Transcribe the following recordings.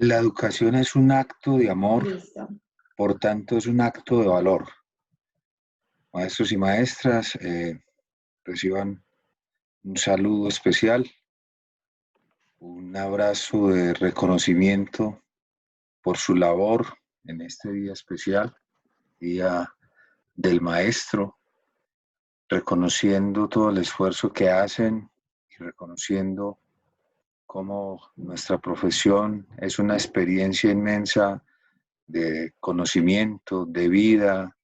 La educación es un acto de amor, Listo. por tanto es un acto de valor. Maestros y maestras, reciban un saludo especial, un abrazo de reconocimiento por su labor en este día especial, Día del Maestro, reconociendo todo el esfuerzo que hacen y reconociendo cómo nuestra profesión es una experiencia inmensa de conocimiento, de vida,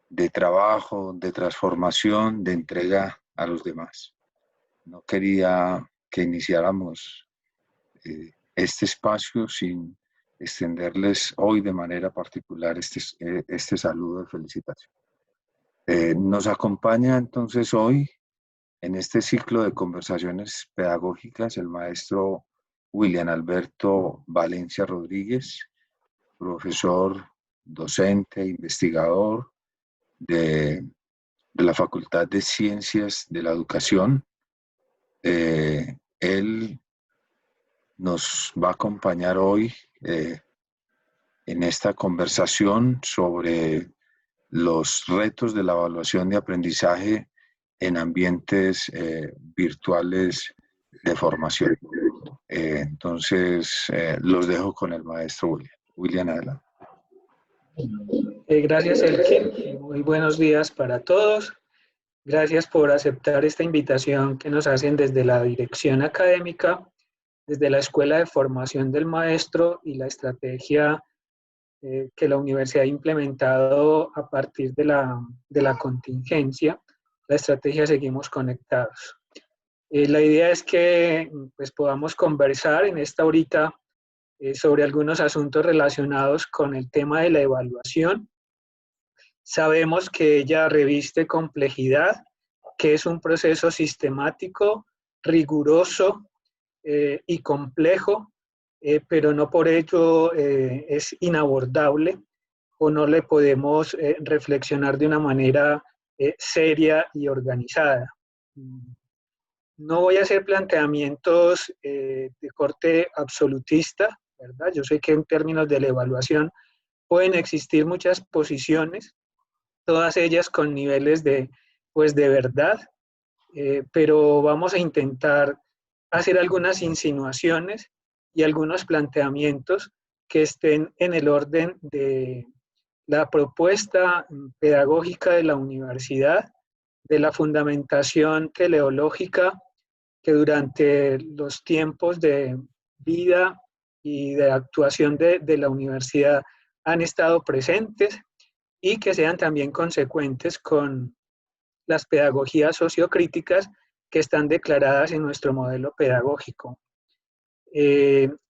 de trabajo, de transformación, de entrega a los demás. No quería que iniciáramos este espacio sin extenderles hoy de manera particular este saludo de felicitación. Nos acompaña entonces hoy en este ciclo de conversaciones pedagógicas el maestro William Alberto Valencia Rodríguez, profesor, docente, investigador de la Facultad de Ciencias de la Educación. Él nos va a acompañar hoy en esta conversación sobre los retos de la evaluación de aprendizaje en ambientes virtuales de formación. Entonces, los dejo con el maestro William. William, adelante. Gracias, Elkin. Muy buenos días para todos. Gracias por aceptar esta invitación que nos hacen desde la dirección académica, desde la Escuela de Formación del Maestro y la estrategia que la universidad ha implementado a partir de la contingencia. La estrategia Seguimos Conectados. La idea es que pues, podamos conversar en esta horita sobre algunos asuntos relacionados con el tema de la evaluación. Sabemos que ella reviste complejidad, que es un proceso sistemático, riguroso y complejo, pero no por ello es inabordable o no le podemos reflexionar de una manera seria y organizada. No voy a hacer planteamientos de corte absolutista, ¿verdad? Yo sé que en términos de la evaluación pueden existir muchas posiciones, todas ellas con niveles de verdad, pero vamos a intentar hacer algunas insinuaciones y algunos planteamientos que estén en el orden de la propuesta pedagógica de la universidad, de la fundamentación teleológica que durante los tiempos de vida y de actuación de la universidad han estado presentes y que sean también consecuentes con las pedagogías sociocríticas que están declaradas en nuestro modelo pedagógico.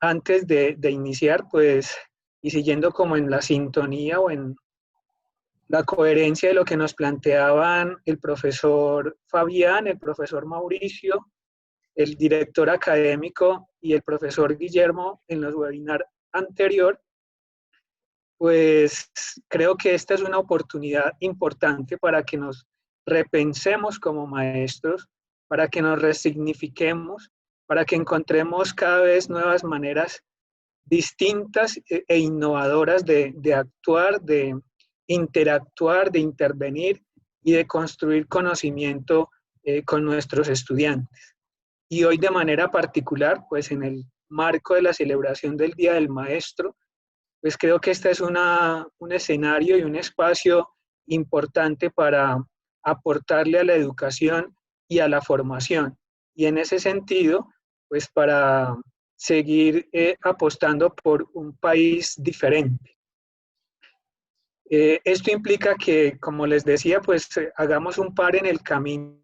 Antes de iniciar, pues, y siguiendo como en la sintonía o en la coherencia de lo que nos planteaban el profesor Fabián, el profesor Mauricio, el director académico y el profesor Guillermo en los webinars anterior, pues creo que esta es una oportunidad importante para que nos repensemos como maestros, para que nos resignifiquemos, para que encontremos cada vez nuevas maneras distintas e innovadoras de actuar, de interactuar, de intervenir y de construir conocimiento con nuestros estudiantes. Y hoy de manera particular, pues en el marco de la celebración del Día del Maestro, pues creo que este es un escenario y un espacio importante para aportarle a la educación y a la formación. Y en ese sentido, pues para seguir apostando por un país diferente. Esto implica que, como les decía, pues hagamos un par en el camino.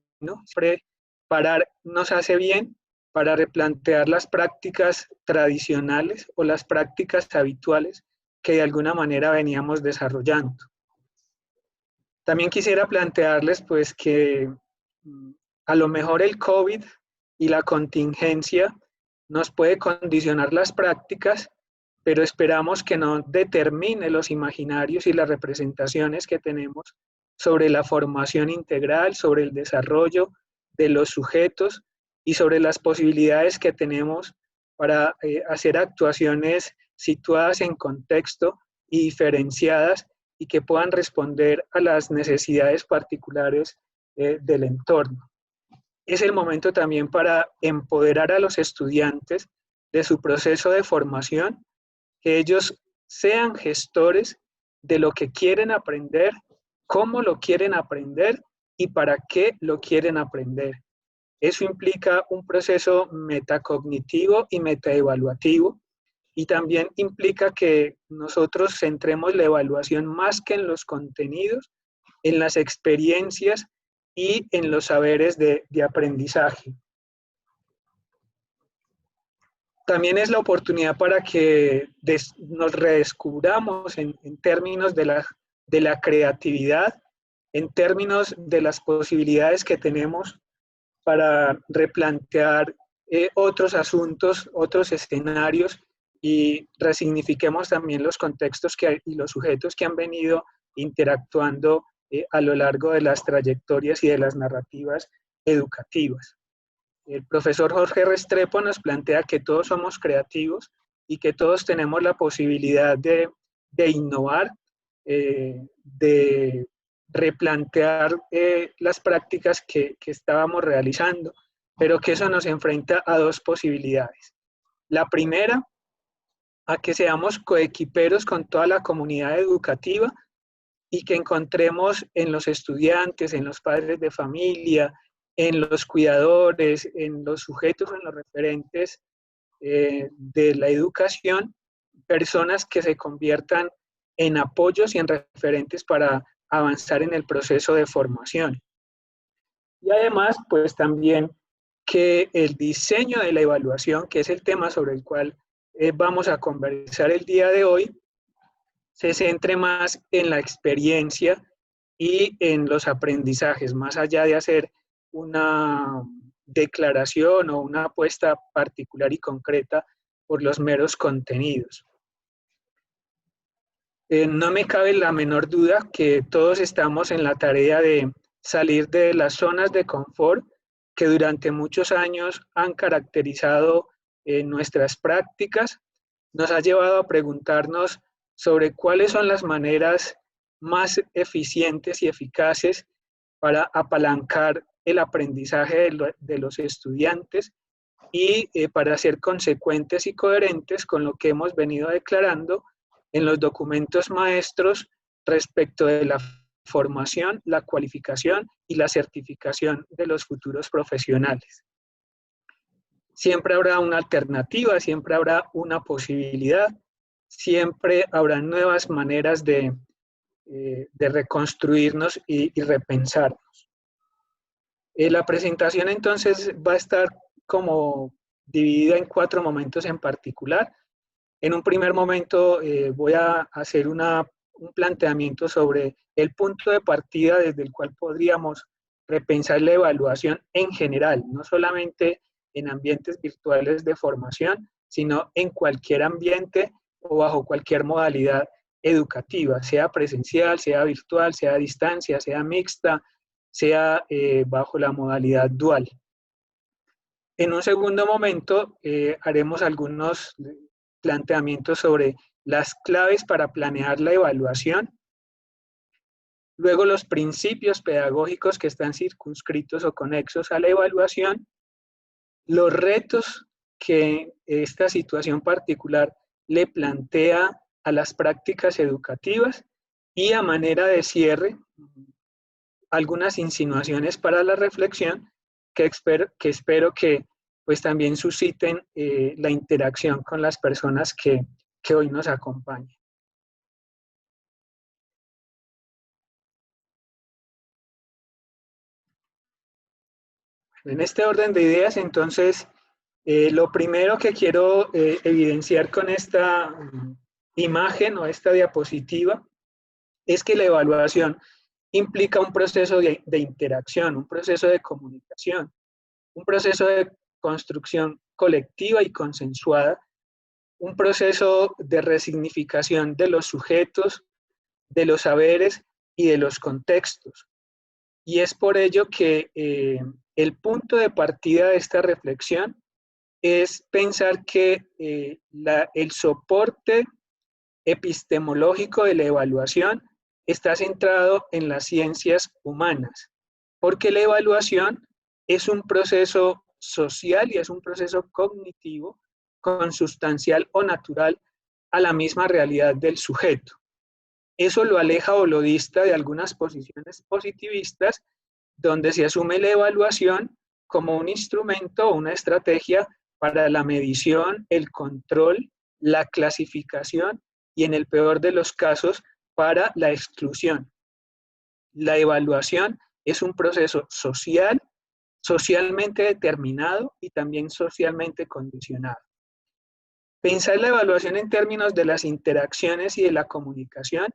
Siempre parar nos hace bien para replantear las prácticas tradicionales o las prácticas habituales que de alguna manera veníamos desarrollando. También quisiera plantearles pues que a lo mejor el COVID y la contingencia nos puede condicionar las prácticas, pero esperamos que no determine los imaginarios y las representaciones que tenemos sobre la formación integral, sobre el desarrollo de los sujetos y sobre las posibilidades que tenemos para hacer actuaciones situadas en contexto y diferenciadas y que puedan responder a las necesidades particulares del entorno. Es el momento también para empoderar a los estudiantes de su proceso de formación, que ellos sean gestores de lo que quieren aprender, cómo lo quieren aprender y para qué lo quieren aprender. Eso implica un proceso metacognitivo y metaevaluativo, y también implica que nosotros centremos la evaluación más que en los contenidos, en las experiencias y en los saberes de aprendizaje. También es la oportunidad para que nos redescubramos en términos de la creatividad, en términos de las posibilidades que tenemos para replantear otros asuntos, otros escenarios, y resignifiquemos también los contextos y los sujetos que han venido interactuando a lo largo de las trayectorias y de las narrativas educativas. El profesor Jorge Restrepo nos plantea que todos somos creativos y que todos tenemos la posibilidad de innovar, de replantear las prácticas que estábamos realizando, pero que eso nos enfrenta a dos posibilidades. La primera, a que seamos coequiperos con toda la comunidad educativa y que encontremos en los estudiantes, en los padres de familia, en los cuidadores, en los sujetos, en los referentes de la educación, personas que se conviertan en apoyos y en referentes para avanzar en el proceso de formación. Y además, pues también que el diseño de la evaluación, que es el tema sobre el cual vamos a conversar el día de hoy, se centre más en la experiencia y en los aprendizajes, más allá de hacer una declaración o una apuesta particular y concreta por los meros contenidos. No me cabe la menor duda que todos estamos en la tarea de salir de las zonas de confort que durante muchos años han caracterizado nuestras prácticas, nos ha llevado a preguntarnos sobre cuáles son las maneras más eficientes y eficaces para apalancar el aprendizaje de los estudiantes y para ser consecuentes y coherentes con lo que hemos venido declarando en los documentos maestros respecto de la formación, la cualificación y la certificación de los futuros profesionales. Siempre habrá una alternativa, siempre habrá una posibilidad, siempre habrá nuevas maneras de reconstruirnos y repensarnos. La presentación entonces va a estar como dividida en 4 momentos en particular. En un primer momento voy a hacer un planteamiento sobre el punto de partida desde el cual podríamos repensar la evaluación en general, no solamente en ambientes virtuales de formación, sino en cualquier ambiente o bajo cualquier modalidad educativa, sea presencial, sea virtual, sea a distancia, sea mixta, sea bajo la modalidad dual. En un segundo momento haremos algunos planteamientos sobre las claves para planear la evaluación, luego los principios pedagógicos que están circunscritos o conexos a la evaluación, los retos que esta situación particular le plantea a las prácticas educativas y a manera de cierre, algunas insinuaciones para la reflexión que espero que pues también susciten la interacción con las personas que hoy nos acompañan. En este orden de ideas, entonces, lo primero que quiero evidenciar con esta imagen o esta diapositiva es que la evaluación implica un proceso de interacción, un proceso de comunicación, un proceso de construcción colectiva y consensuada, un proceso de resignificación de los sujetos, de los saberes y de los contextos. Y es por ello que el punto de partida de esta reflexión es pensar que el soporte epistemológico de la evaluación está centrado en las ciencias humanas, porque la evaluación es un proceso social y es un proceso cognitivo consustancial o natural a la misma realidad del sujeto. Eso lo aleja o lo dista de algunas posiciones positivistas donde se asume la evaluación como un instrumento o una estrategia para la medición, el control, la clasificación y en el peor de los casos para la exclusión. La evaluación es un proceso social, socialmente determinado y también socialmente condicionado. Pensar la evaluación en términos de las interacciones y de la comunicación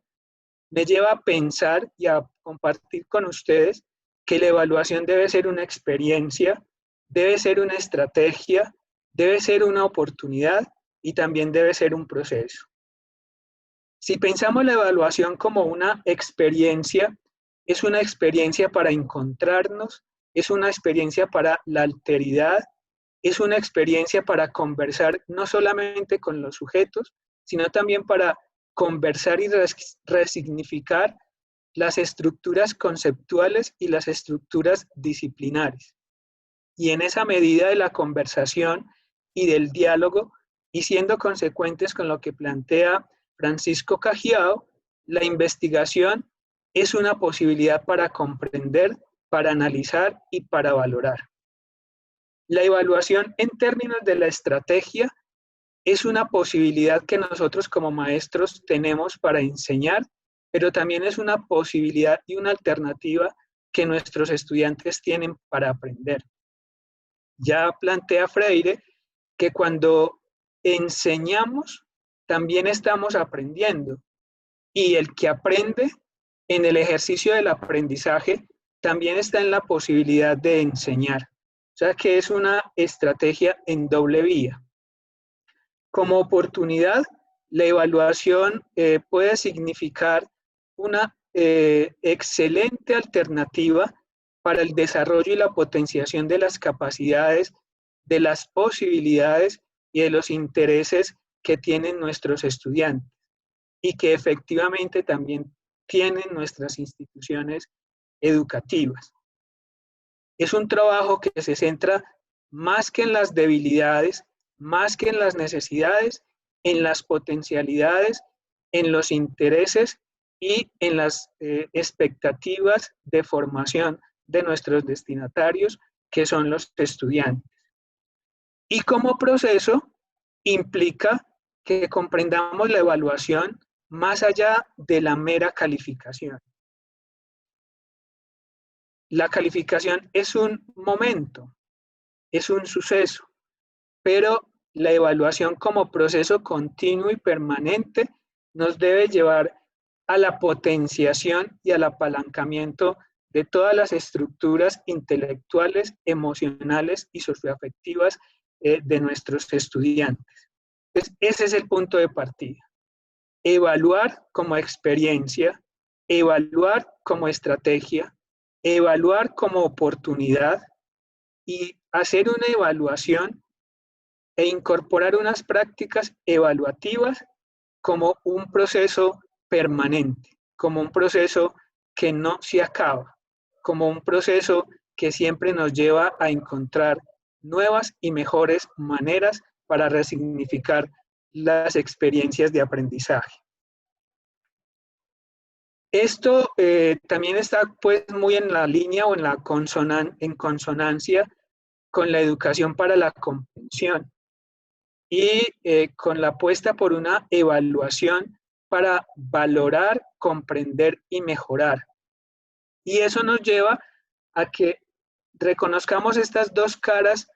me lleva a pensar y a compartir con ustedes que la evaluación debe ser una experiencia, debe ser una estrategia, debe ser una oportunidad y también debe ser un proceso. Si pensamos la evaluación como una experiencia, es una experiencia para encontrarnos, es una experiencia para la alteridad, es una experiencia para conversar no solamente con los sujetos, sino también para conversar y resignificar las estructuras conceptuales y las estructuras disciplinares. Y en esa medida de la conversación y del diálogo, y siendo consecuentes con lo que plantea Francisco Cajiao, la investigación es una posibilidad para comprender, para analizar y para valorar. La evaluación en términos de la estrategia es una posibilidad que nosotros como maestros tenemos para enseñar, pero también es una posibilidad y una alternativa que nuestros estudiantes tienen para aprender. Ya plantea Freire que cuando enseñamos, también estamos aprendiendo. Y el que aprende en el ejercicio del aprendizaje también está en la posibilidad de enseñar. O sea que es una estrategia en doble vía. Como oportunidad, la evaluación puede significar una excelente alternativa para el desarrollo y la potenciación de las capacidades, de las posibilidades y de los intereses que tienen nuestros estudiantes y que efectivamente también tienen nuestras instituciones educativas. Es un trabajo que se centra más que en las debilidades, más que en las necesidades, en las potencialidades, en los intereses y en las expectativas de formación de nuestros destinatarios, que son los estudiantes. Y como proceso implica que comprendamos la evaluación más allá de la mera calificación. La calificación es un momento, es un suceso, pero la evaluación como proceso continuo y permanente nos debe llevar a la potenciación y al apalancamiento de todas las estructuras intelectuales, emocionales y socioafectivas de nuestros estudiantes. Entonces, ese es el punto de partida. Evaluar como experiencia, evaluar como estrategia, evaluar como oportunidad y hacer una evaluación e incorporar unas prácticas evaluativas como un proceso permanente, como un proceso que no se acaba, como un proceso que siempre nos lleva a encontrar nuevas y mejores maneras para resignificar las experiencias de aprendizaje. Esto también está pues muy en la línea o en consonancia con la educación para la comprensión y con la apuesta por una evaluación para valorar, comprender y mejorar. Y eso nos lleva a que reconozcamos estas dos caras,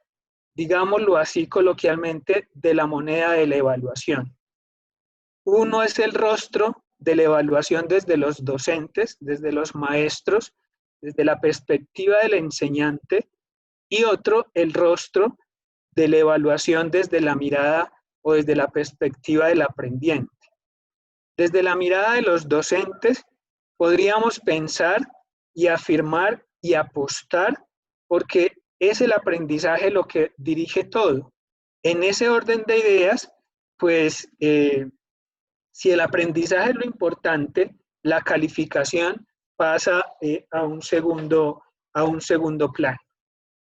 digámoslo así coloquialmente, de la moneda de la evaluación. Uno es el rostro de la evaluación desde los docentes, desde los maestros, desde la perspectiva del enseñante, y otro, el rostro de la evaluación desde la mirada o desde la perspectiva del aprendiente. Desde la mirada de los docentes, podríamos pensar y afirmar y apostar porque es el aprendizaje lo que dirige todo. En ese orden de ideas, pues si el aprendizaje es lo importante, la calificación pasa a un segundo plano.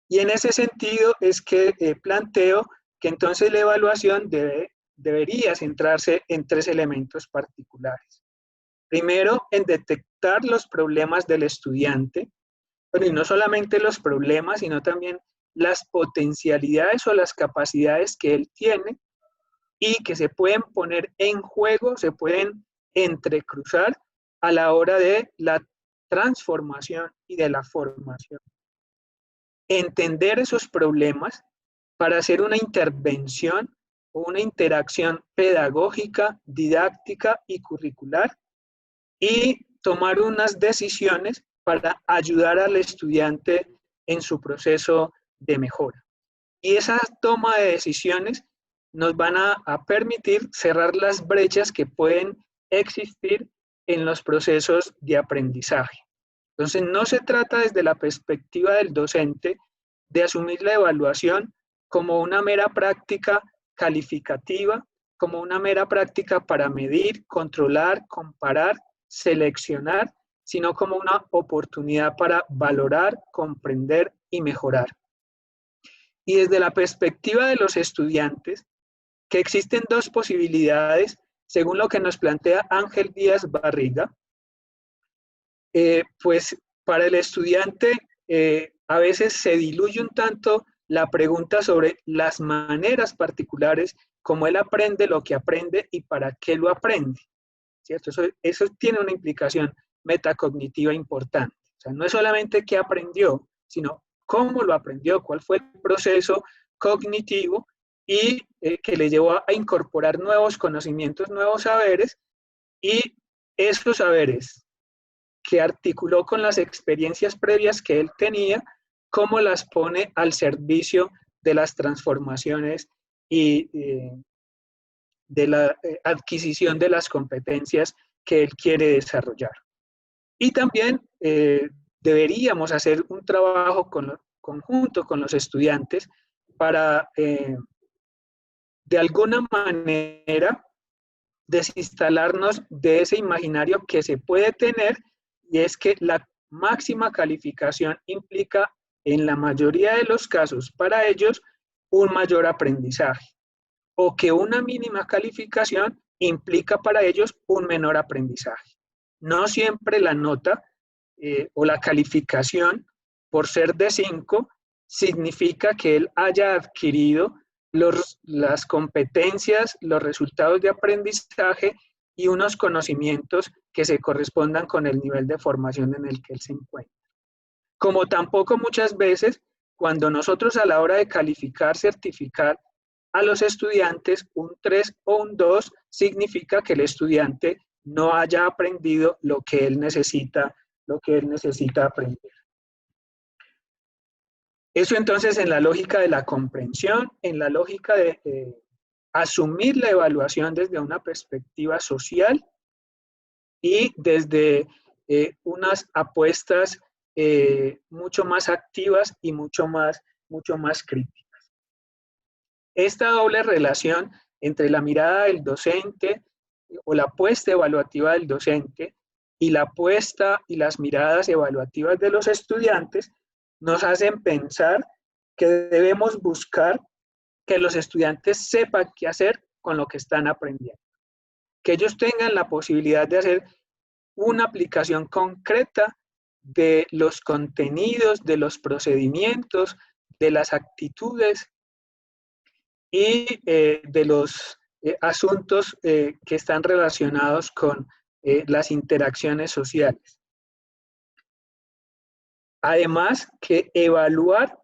Y en ese sentido es que planteo que entonces la evaluación debería centrarse en 3 elementos particulares. Primero, en detectar los problemas del estudiante, pero y no solamente los problemas, sino también las potencialidades o las capacidades que él tiene y que se pueden poner en juego, se pueden entrecruzar a la hora de la transformación y de la formación. Entender esos problemas para hacer una intervención o una interacción pedagógica, didáctica y curricular y tomar unas decisiones para ayudar al estudiante en su proceso de mejora. Y esa toma de decisiones nos van a permitir cerrar las brechas que pueden existir en los procesos de aprendizaje. Entonces, no se trata desde la perspectiva del docente de asumir la evaluación como una mera práctica calificativa, como una mera práctica para medir, controlar, comparar, seleccionar, sino como una oportunidad para valorar, comprender y mejorar. Y desde la perspectiva de los estudiantes, que existen 2 posibilidades, según lo que nos plantea Ángel Díaz Barriga, pues para el estudiante a veces se diluye un tanto la pregunta sobre las maneras particulares, cómo él aprende lo que aprende y para qué lo aprende, ¿cierto? Eso tiene una implicación metacognitiva importante. O sea, no es solamente qué aprendió, sino cómo lo aprendió, cuál fue el proceso cognitivo y que le llevó a incorporar nuevos conocimientos, nuevos saberes, y esos saberes que articuló con las experiencias previas que él tenía, cómo las pone al servicio de las transformaciones y de la adquisición de las competencias que él quiere desarrollar. Y también deberíamos hacer un trabajo conjunto con los estudiantes para, de alguna manera, desinstalarnos de ese imaginario que se puede tener, y es que la máxima calificación implica, en la mayoría de los casos, para ellos, un mayor aprendizaje, o que una mínima calificación implica para ellos un menor aprendizaje. No siempre la nota o la calificación, por ser de 5, significa que él haya adquirido las competencias, los resultados de aprendizaje y unos conocimientos que se correspondan con el nivel de formación en el que él se encuentra. Como tampoco muchas veces, cuando nosotros a la hora de calificar, certificar a los estudiantes, un 3 o un 2 significa que el estudiante no haya aprendido lo que él necesita aprender. Eso entonces en la lógica de la comprensión, en la lógica de asumir la evaluación desde una perspectiva social y desde unas apuestas mucho más activas y mucho más críticas. Esta doble relación entre la mirada del docente o la apuesta evaluativa del docente y la apuesta y las miradas evaluativas de los estudiantes nos hacen pensar que debemos buscar que los estudiantes sepan qué hacer con lo que están aprendiendo. Que ellos tengan la posibilidad de hacer una aplicación concreta de los contenidos, de los procedimientos, de las actitudes y de los asuntos que están relacionados con las interacciones sociales. Además, que evaluar,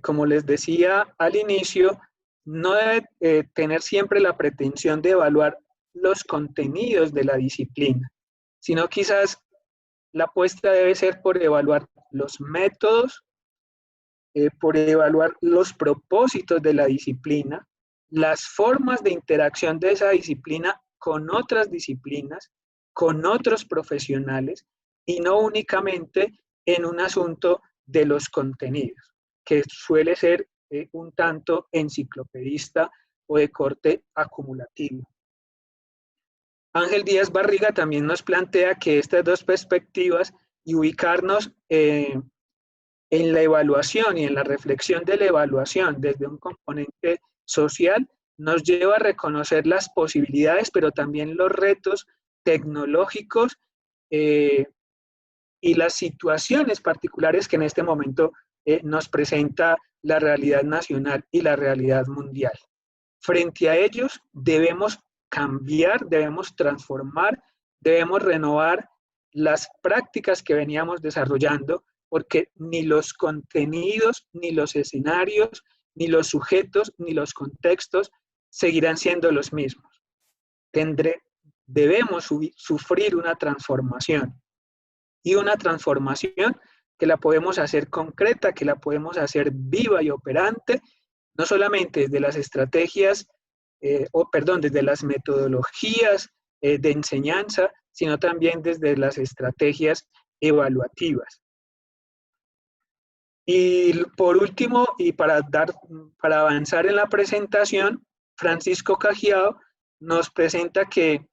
como les decía al inicio, no debe tener siempre la pretensión de evaluar los contenidos de la disciplina, sino quizás la apuesta debe ser por evaluar los métodos, por evaluar los propósitos de la disciplina, las formas de interacción de esa disciplina con otras disciplinas, con otros profesionales, y no únicamente en un asunto de los contenidos, que suele ser un tanto enciclopedista o de corte acumulativo. Ángel Díaz Barriga también nos plantea que estas dos perspectivas y ubicarnos en la evaluación y en la reflexión de la evaluación desde un componente social nos lleva a reconocer las posibilidades, pero también los retos tecnológicos y las situaciones particulares que en este momento nos presenta la realidad nacional y la realidad mundial. Frente a ellos debemos cambiar, debemos transformar, debemos renovar las prácticas que veníamos desarrollando, porque ni los contenidos, ni los escenarios, ni los sujetos, ni los contextos seguirán siendo los mismos. Debemos sufrir una transformación, y una transformación que la podemos hacer concreta, que la podemos hacer viva y operante, no solamente desde las estrategias, desde las metodologías de enseñanza, sino también desde las estrategias evaluativas. Y por último, y para avanzar en la presentación, Francisco Cajiao nos presenta que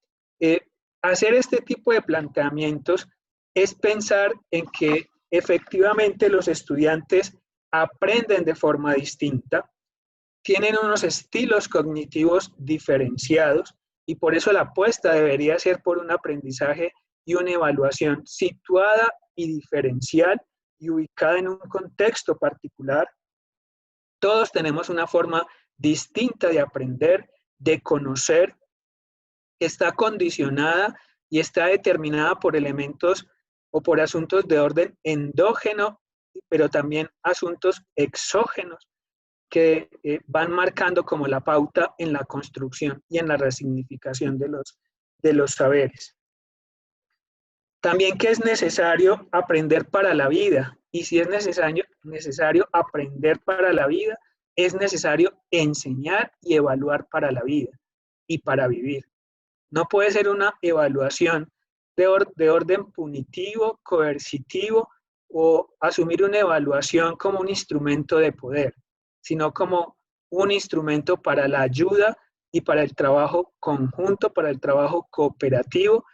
hacer este tipo de planteamientos es pensar en que efectivamente los estudiantes aprenden de forma distinta, tienen unos estilos cognitivos diferenciados y por eso la apuesta debería ser por un aprendizaje y una evaluación situada y diferencial y ubicada en un contexto particular. Todos tenemos una forma distinta de aprender, de conocer, que está condicionada y está determinada por elementos o por asuntos de orden endógeno, pero también asuntos exógenos que van marcando como la pauta en la construcción y en la resignificación de los saberes. También que es necesario aprender para la vida, y si es necesario aprender para la vida, es necesario enseñar y evaluar para la vida y para vivir. No puede ser una evaluación de orden punitivo, coercitivo, o asumir una evaluación como un instrumento de poder, sino como un instrumento para la ayuda y para el trabajo conjunto, para el trabajo cooperativo,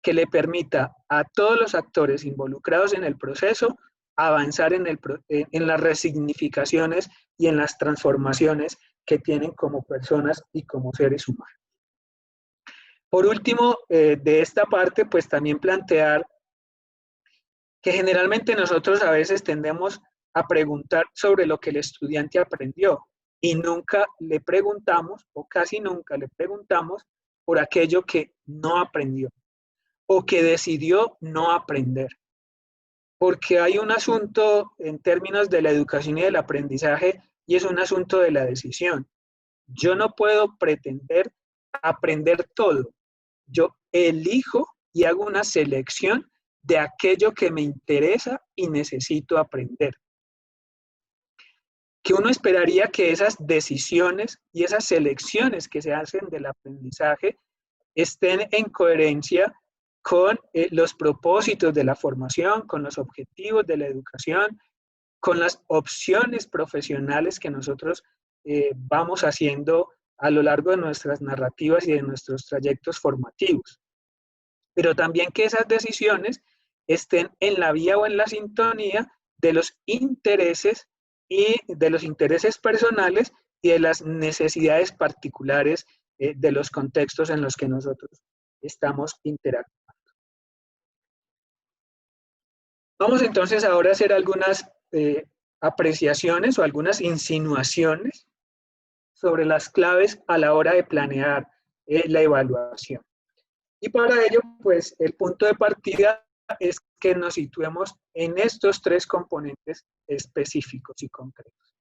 que le permita a todos los actores involucrados en el proceso avanzar en las resignificaciones y en las transformaciones que tienen como personas y como seres humanos. Por último, de esta parte, pues también plantear que generalmente nosotros a veces tendemos a preguntar sobre lo que el estudiante aprendió y nunca le preguntamos, o casi nunca le preguntamos, por aquello que no aprendió o que decidió no aprender. Porque hay un asunto en términos de la educación y del aprendizaje y es un asunto de la decisión. Yo no puedo pretender aprender todo. Yo elijo y hago una selección de aquello que me interesa y necesito aprender. Que uno esperaría que esas decisiones y esas selecciones que se hacen del aprendizaje estén en coherencia con los propósitos de la formación, con los objetivos de la educación, con las opciones profesionales que nosotros vamos haciendo a lo largo de nuestras narrativas y de nuestros trayectos formativos. Pero también que esas decisiones estén en la vía o en la sintonía de los intereses y de los intereses personales y de las necesidades particulares de los contextos en los que nosotros estamos interactuando. Vamos entonces ahora a hacer algunas apreciaciones o algunas insinuaciones sobre las claves a la hora de planear la evaluación. Y para ello, pues, el punto de partida es que nos situemos en estos tres componentes específicos y concretos.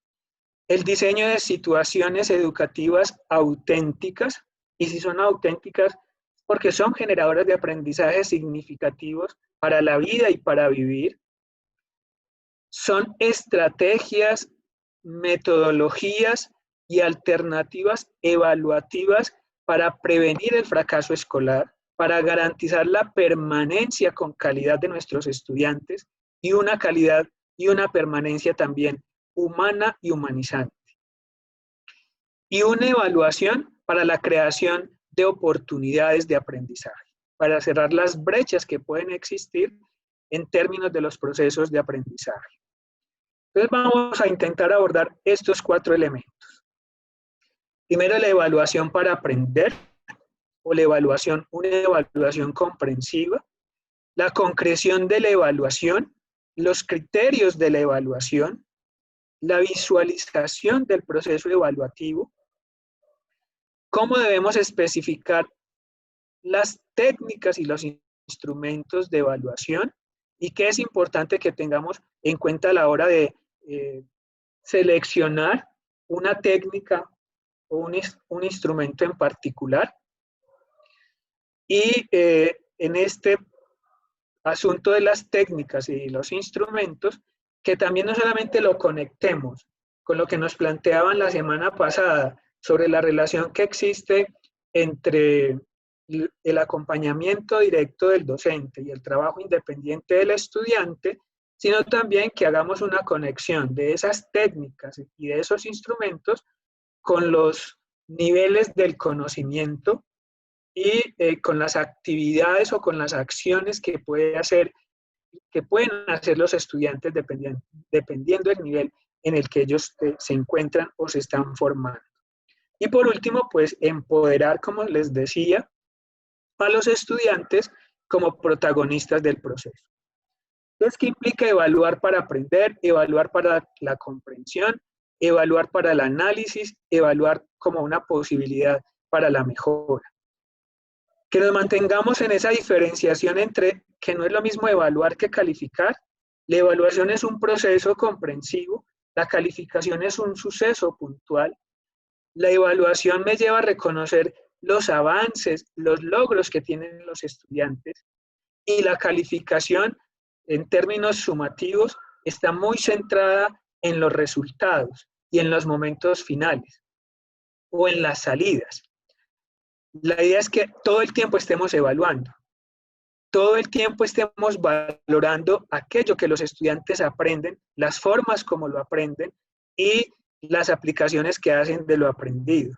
El diseño de situaciones educativas auténticas, y si son auténticas, porque son generadoras de aprendizajes significativos para la vida y para vivir. Son estrategias, metodologías y alternativas evaluativas para prevenir el fracaso escolar, para garantizar la permanencia con calidad de nuestros estudiantes y una calidad y una permanencia también humana y humanizante. y una evaluación para la creación de oportunidades de aprendizaje, para cerrar las brechas que pueden existir en términos de los procesos de aprendizaje. Entonces vamos a intentar abordar estos 4 elementos. Primero, la evaluación para aprender, o la evaluación, una evaluación comprensiva, la concreción de la evaluación, los criterios de la evaluación, la visualización del proceso evaluativo, cómo debemos especificar las técnicas y los instrumentos de evaluación y qué es importante que tengamos en cuenta a la hora de seleccionar una técnica o un instrumento en particular. Y en este asunto de las técnicas y los instrumentos, que también no solamente lo conectemos con lo que nos planteaban la semana pasada sobre la relación que existe entre el acompañamiento directo del docente y el trabajo independiente del estudiante, sino también que hagamos una conexión de esas técnicas y de esos instrumentos con los niveles del conocimiento y con las actividades o con las acciones que pueden hacer los estudiantes dependiendo del nivel en el que ellos se encuentran o se están formando. Y por último, pues empoderar, como les decía, a los estudiantes como protagonistas del proceso. Entonces, ¿qué implica evaluar para aprender, evaluar para la comprensión, evaluar para el análisis, evaluar como una posibilidad para la mejora? Que nos mantengamos en esa diferenciación entre que no es lo mismo evaluar que calificar. La evaluación es un proceso comprensivo, la calificación es un suceso puntual. La evaluación me lleva a reconocer los avances, los logros que tienen los estudiantes, y la calificación, en términos sumativos, está muy centrada en los resultados y en los momentos finales o en las salidas. La idea es que todo el tiempo estemos evaluando, todo el tiempo estemos valorando aquello que los estudiantes aprenden, las formas como lo aprenden y las aplicaciones que hacen de lo aprendido.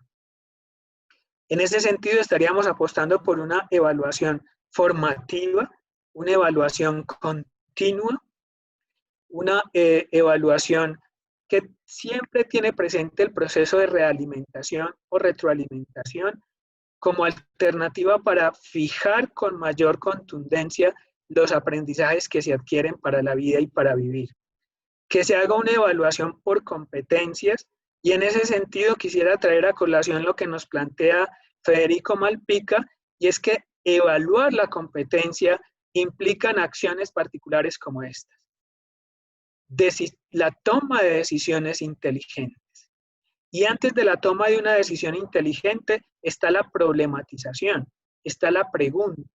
En ese sentido, estaríamos apostando por una evaluación formativa, una evaluación continua, una evaluación que siempre tiene presente el proceso de realimentación o retroalimentación como alternativa para fijar con mayor contundencia los aprendizajes que se adquieren para la vida y para vivir. Que se haga una evaluación por competencias, y en ese sentido quisiera traer a colación lo que nos plantea Federico Malpica, y es que evaluar la competencia implican acciones particulares como estas. La toma de decisiones inteligentes. Y antes de la toma de una decisión inteligente está la problematización, está la pregunta,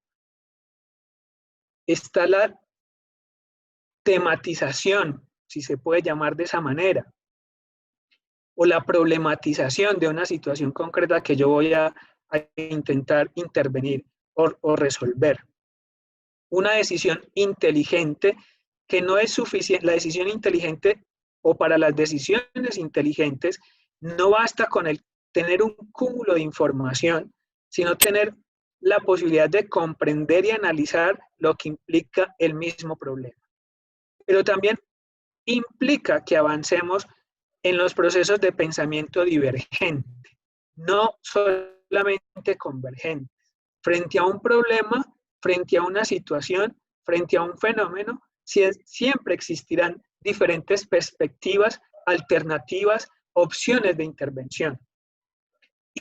está la tematización, si se puede llamar de esa manera, o la problematización de una situación concreta que yo voy a intentar intervenir o resolver. Una decisión inteligente que no es suficiente, la decisión inteligente o para las decisiones inteligentes no basta con tener un cúmulo de información, sino tener la posibilidad de comprender y analizar lo que implica el mismo problema. Pero también implica que avancemos en los procesos de pensamiento divergente, no solamente convergente. Frente a un problema, frente a una situación, frente a un fenómeno, siempre existirán diferentes perspectivas, alternativas, opciones de intervención.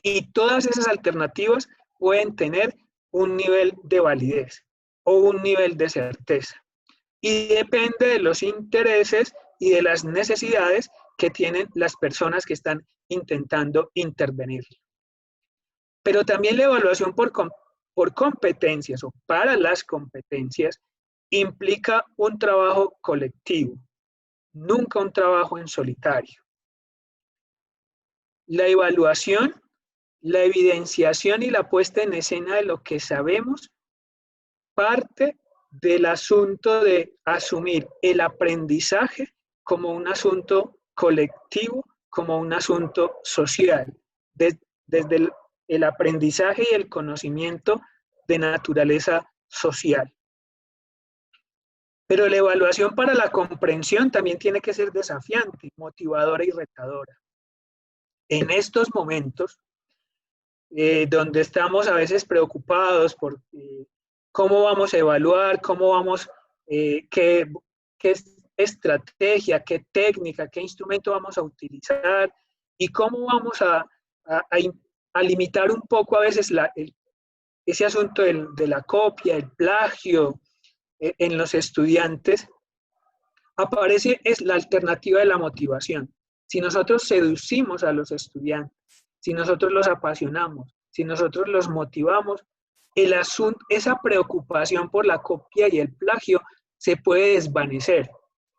Y todas esas alternativas pueden tener un nivel de validez o un nivel de certeza. Y depende de los intereses y de las necesidades que tienen las personas que están intentando intervenir. Pero también la evaluación por competencias o para las competencias implica un trabajo colectivo, nunca un trabajo en solitario. La evaluación, la evidenciación y la puesta en escena de lo que sabemos parte del asunto de asumir el aprendizaje como un asunto colectivo, como un asunto social, desde el aprendizaje y el conocimiento de naturaleza social. Pero la evaluación para la comprensión también tiene que ser desafiante, motivadora y retadora. En estos momentos, donde estamos a veces preocupados por cómo vamos a evaluar, cómo vamos, qué estrategia, qué técnica, qué instrumento vamos a utilizar y cómo vamos a limitar un poco a veces ese asunto de la copia, el plagio en los estudiantes, aparece es la alternativa de la motivación. Si nosotros seducimos a los estudiantes, si nosotros los apasionamos, si nosotros los motivamos, esa preocupación por la copia y el plagio se puede desvanecer,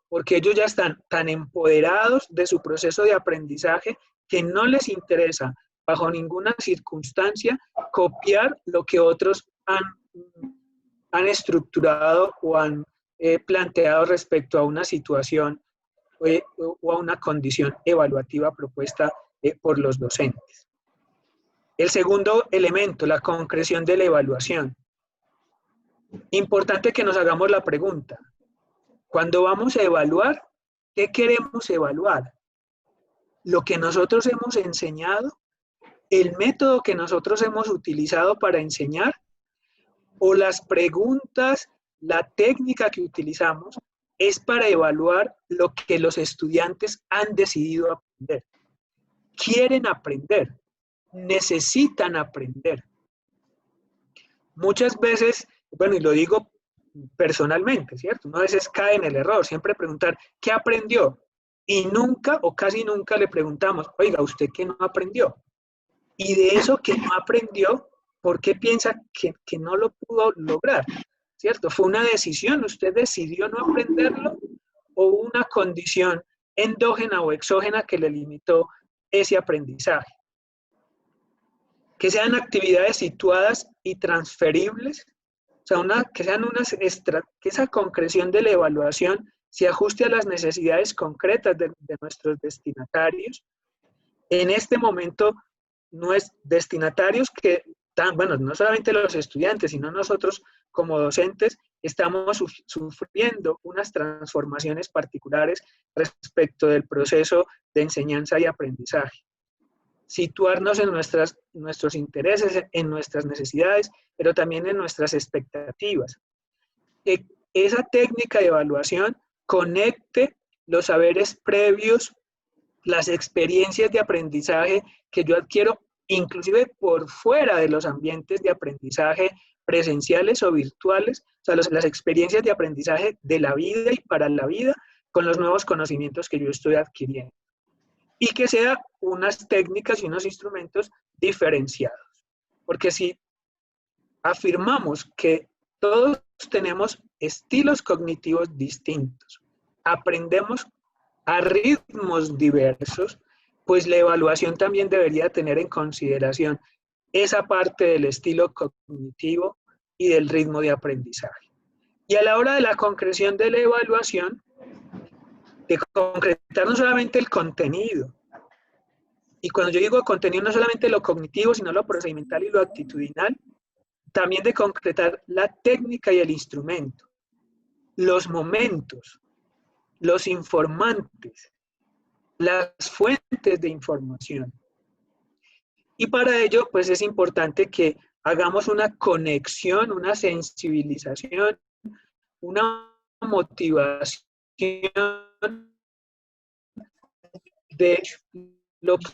porque ellos ya están tan empoderados de su proceso de aprendizaje que no les interesa bajo ninguna circunstancia copiar lo que otros han estructurado o han planteado respecto a una situación o a una condición evaluativa propuesta por los docentes. El segundo elemento, la concreción de la evaluación. Importante que nos hagamos la pregunta, cuando vamos a evaluar, ¿qué queremos evaluar? ¿Lo que nosotros hemos enseñado? ¿El método que nosotros hemos utilizado para enseñar? ¿O las preguntas, la técnica que utilizamos es para evaluar lo que los estudiantes han decidido aprender? Quieren aprender, necesitan aprender. Muchas veces, bueno, y lo digo personalmente, ¿cierto? Uno a veces cae en el error, siempre preguntar, ¿qué aprendió? Y nunca o casi nunca le preguntamos, oiga, ¿usted qué no aprendió? Y de eso que no aprendió, ¿por qué piensa que no lo pudo lograr? ¿Cierto? ¿Fue una decisión? ¿Usted decidió no aprenderlo? ¿O una condición endógena o exógena que le limitó ese aprendizaje? Que sean actividades situadas y transferibles, o sea, que esa concreción de la evaluación se ajuste a las necesidades concretas de nuestros destinatarios. En este momento, destinatarios que, bueno, no solamente los estudiantes, sino nosotros como docentes, estamos sufriendo unas transformaciones particulares respecto del proceso de enseñanza y aprendizaje. Situarnos en nuestros intereses, en nuestras necesidades, pero también en nuestras expectativas. Que esa técnica de evaluación conecte los saberes previos, las experiencias de aprendizaje que yo adquiero, inclusive por fuera de los ambientes de aprendizaje presenciales o virtuales, o sea, las experiencias de aprendizaje de la vida y para la vida, con los nuevos conocimientos que yo estoy adquiriendo. Y que sea unas técnicas y unos instrumentos diferenciados. Porque si afirmamos que todos tenemos estilos cognitivos distintos, aprendemos a ritmos diversos, pues la evaluación también debería tener en consideración esa parte del estilo cognitivo y del ritmo de aprendizaje. Y a la hora de la concreción de la evaluación, de concretar no solamente el contenido, y cuando yo digo contenido no solamente lo cognitivo, sino lo procedimental y lo actitudinal, también de concretar la técnica y el instrumento, los momentos, los informantes, las fuentes de información. Y para ello, pues es importante que hagamos una conexión, una sensibilización, una motivación de lo que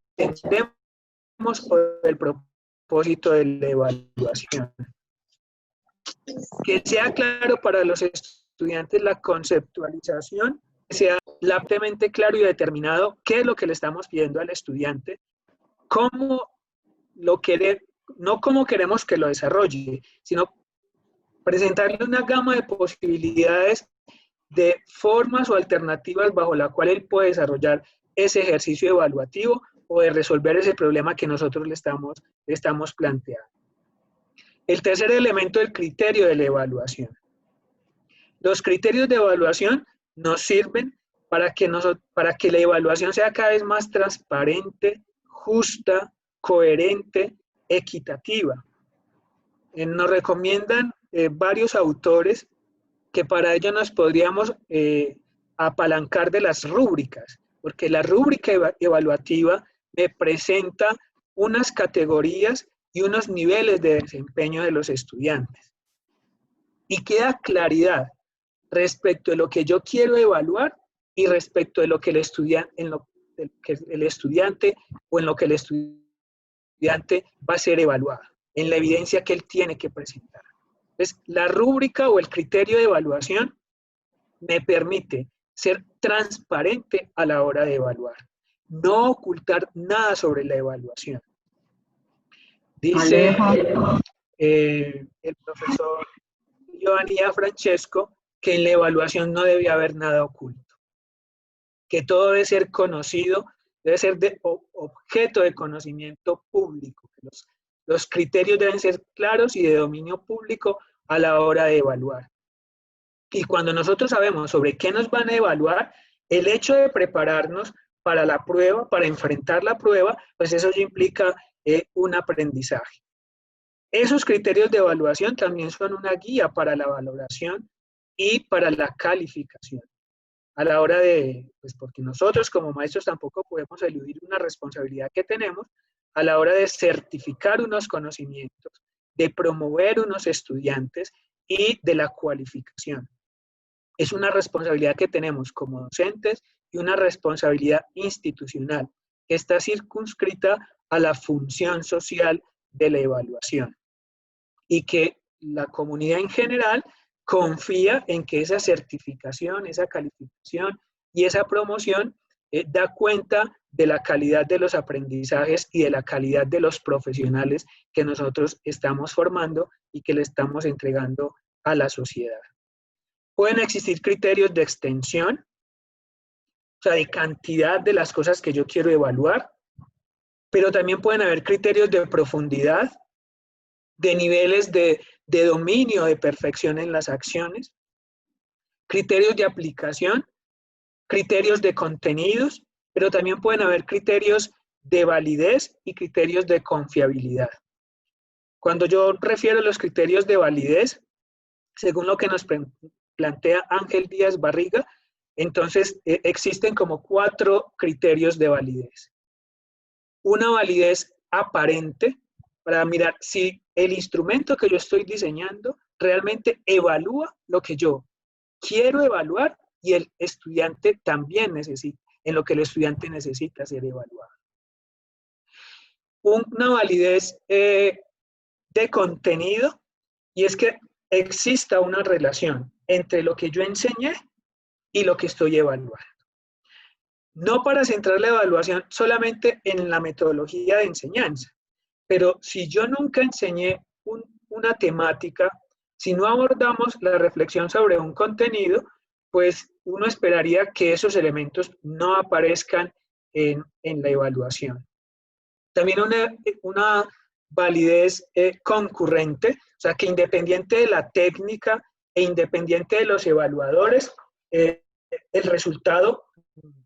pretendemos por el propósito de la evaluación. Que sea claro para los estudiantes la conceptualización, que sea ampliamente claro y determinado qué es lo que le estamos pidiendo al estudiante, cómo lo quiere, no cómo queremos que lo desarrolle, sino presentarle una gama de posibilidades de formas o alternativas bajo la cual él puede desarrollar ese ejercicio evaluativo o de resolver ese problema que nosotros le estamos planteando. El tercer elemento, el criterio de la evaluación. Los criterios de evaluación nos sirven para que la evaluación sea cada vez más transparente, justa, coherente, equitativa. Nos recomiendan varios autores que para ello nos podríamos apalancar de las rúbricas, porque la rúbrica evaluativa me presenta unas categorías y unos niveles de desempeño de los estudiantes. Y queda claridad respecto de lo que yo quiero evaluar y respecto de lo que el estudiante, o en lo que el estudiante va a ser evaluado, en la evidencia que él tiene que presentar. Entonces, la rúbrica o el criterio de evaluación me permite ser transparente a la hora de evaluar, no ocultar nada sobre la evaluación. Dice el profesor Giovanni Francesco que en la evaluación no debe haber nada oculto, que todo debe ser conocido, debe ser objeto de conocimiento público, que los criterios deben ser claros y de dominio público a la hora de evaluar. Y cuando nosotros sabemos sobre qué nos van a evaluar, el hecho de prepararnos para la prueba, para enfrentar la prueba, pues eso ya implica un aprendizaje. Esos criterios de evaluación también son una guía para la valoración y para la calificación. A la hora de, pues porque nosotros como maestros tampoco podemos eludir una responsabilidad que tenemos a la hora de certificar unos conocimientos, de promover unos estudiantes y de la cualificación. Es una responsabilidad que tenemos como docentes y una responsabilidad institucional que está circunscrita a la función social de la evaluación y que la comunidad en general confía en que esa certificación, esa calificación y esa promoción da cuenta de la calidad de los aprendizajes y de la calidad de los profesionales que nosotros estamos formando y que le estamos entregando a la sociedad. Pueden existir criterios de extensión, o sea, de cantidad de las cosas que yo quiero evaluar, pero también pueden haber criterios de profundidad, de niveles de dominio, de perfección en las acciones, criterios de aplicación, criterios de contenidos, pero también pueden haber criterios de validez y criterios de confiabilidad. Cuando yo refiero a los criterios de validez, según lo que nos plantea Ángel Díaz Barriga, entonces existen como 4 criterios de validez. Una validez aparente, para mirar si el instrumento que yo estoy diseñando realmente evalúa lo que yo quiero evaluar y el estudiante también necesita, en lo que el estudiante necesita ser evaluado. Una validez de contenido, y es que exista una relación entre lo que yo enseñé y lo que estoy evaluando. No para centrar la evaluación solamente en la metodología de enseñanza, pero si yo nunca enseñé una temática, si no abordamos la reflexión sobre un contenido, pues uno esperaría que esos elementos no aparezcan en la evaluación. También una validez concurrente, o sea, que independiente de la técnica e independiente de los evaluadores, el resultado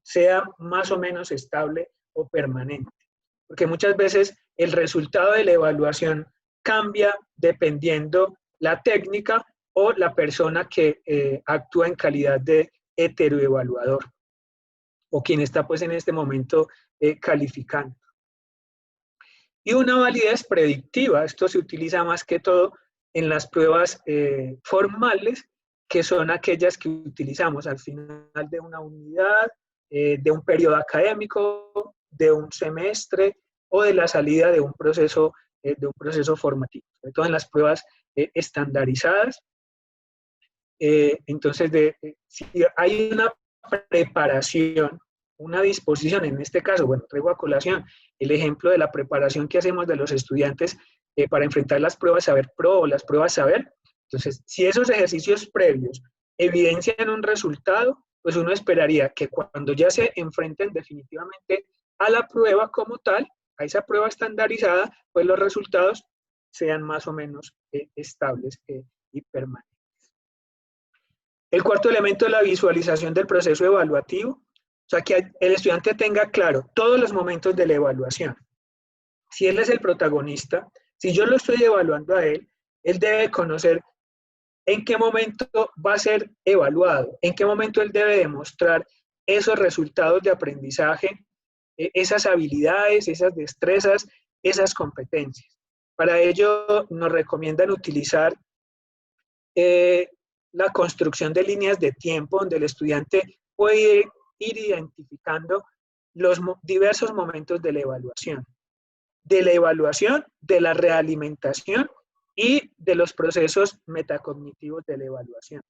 sea más o menos estable o permanente. Porque muchas veces el resultado de la evaluación cambia dependiendo la técnica o la persona que actúa en calidad de heteroevaluador o quien está pues en este momento calificando. Y una validez predictiva, esto se utiliza más que todo en las pruebas formales, que son aquellas que utilizamos al final de una unidad, de un periodo académico, de un semestre o de la salida de un proceso formativo, sobre todo en las pruebas estandarizadas. Entonces, si hay una preparación, una disposición, en este caso, bueno, traigo a colación el ejemplo de la preparación que hacemos de los estudiantes para enfrentar las pruebas Saber Pro o las pruebas Saber. Entonces, si esos ejercicios previos evidencian un resultado, pues uno esperaría que cuando ya se enfrenten definitivamente a la prueba como tal, a esa prueba estandarizada, pues los resultados sean más o menos estables y permanentes. El cuarto elemento es la visualización del proceso evaluativo, o sea, que el estudiante tenga claro todos los momentos de la evaluación. Si él es el protagonista, si yo lo estoy evaluando a él debe conocer en qué momento va a ser evaluado, en qué momento él debe demostrar esos resultados de aprendizaje, esas habilidades, esas destrezas, esas competencias. Para ello nos recomiendan utilizar la construcción de líneas de tiempo donde el estudiante puede ir identificando los diversos momentos de la evaluación, de la realimentación y de los procesos metacognitivos de la evaluación.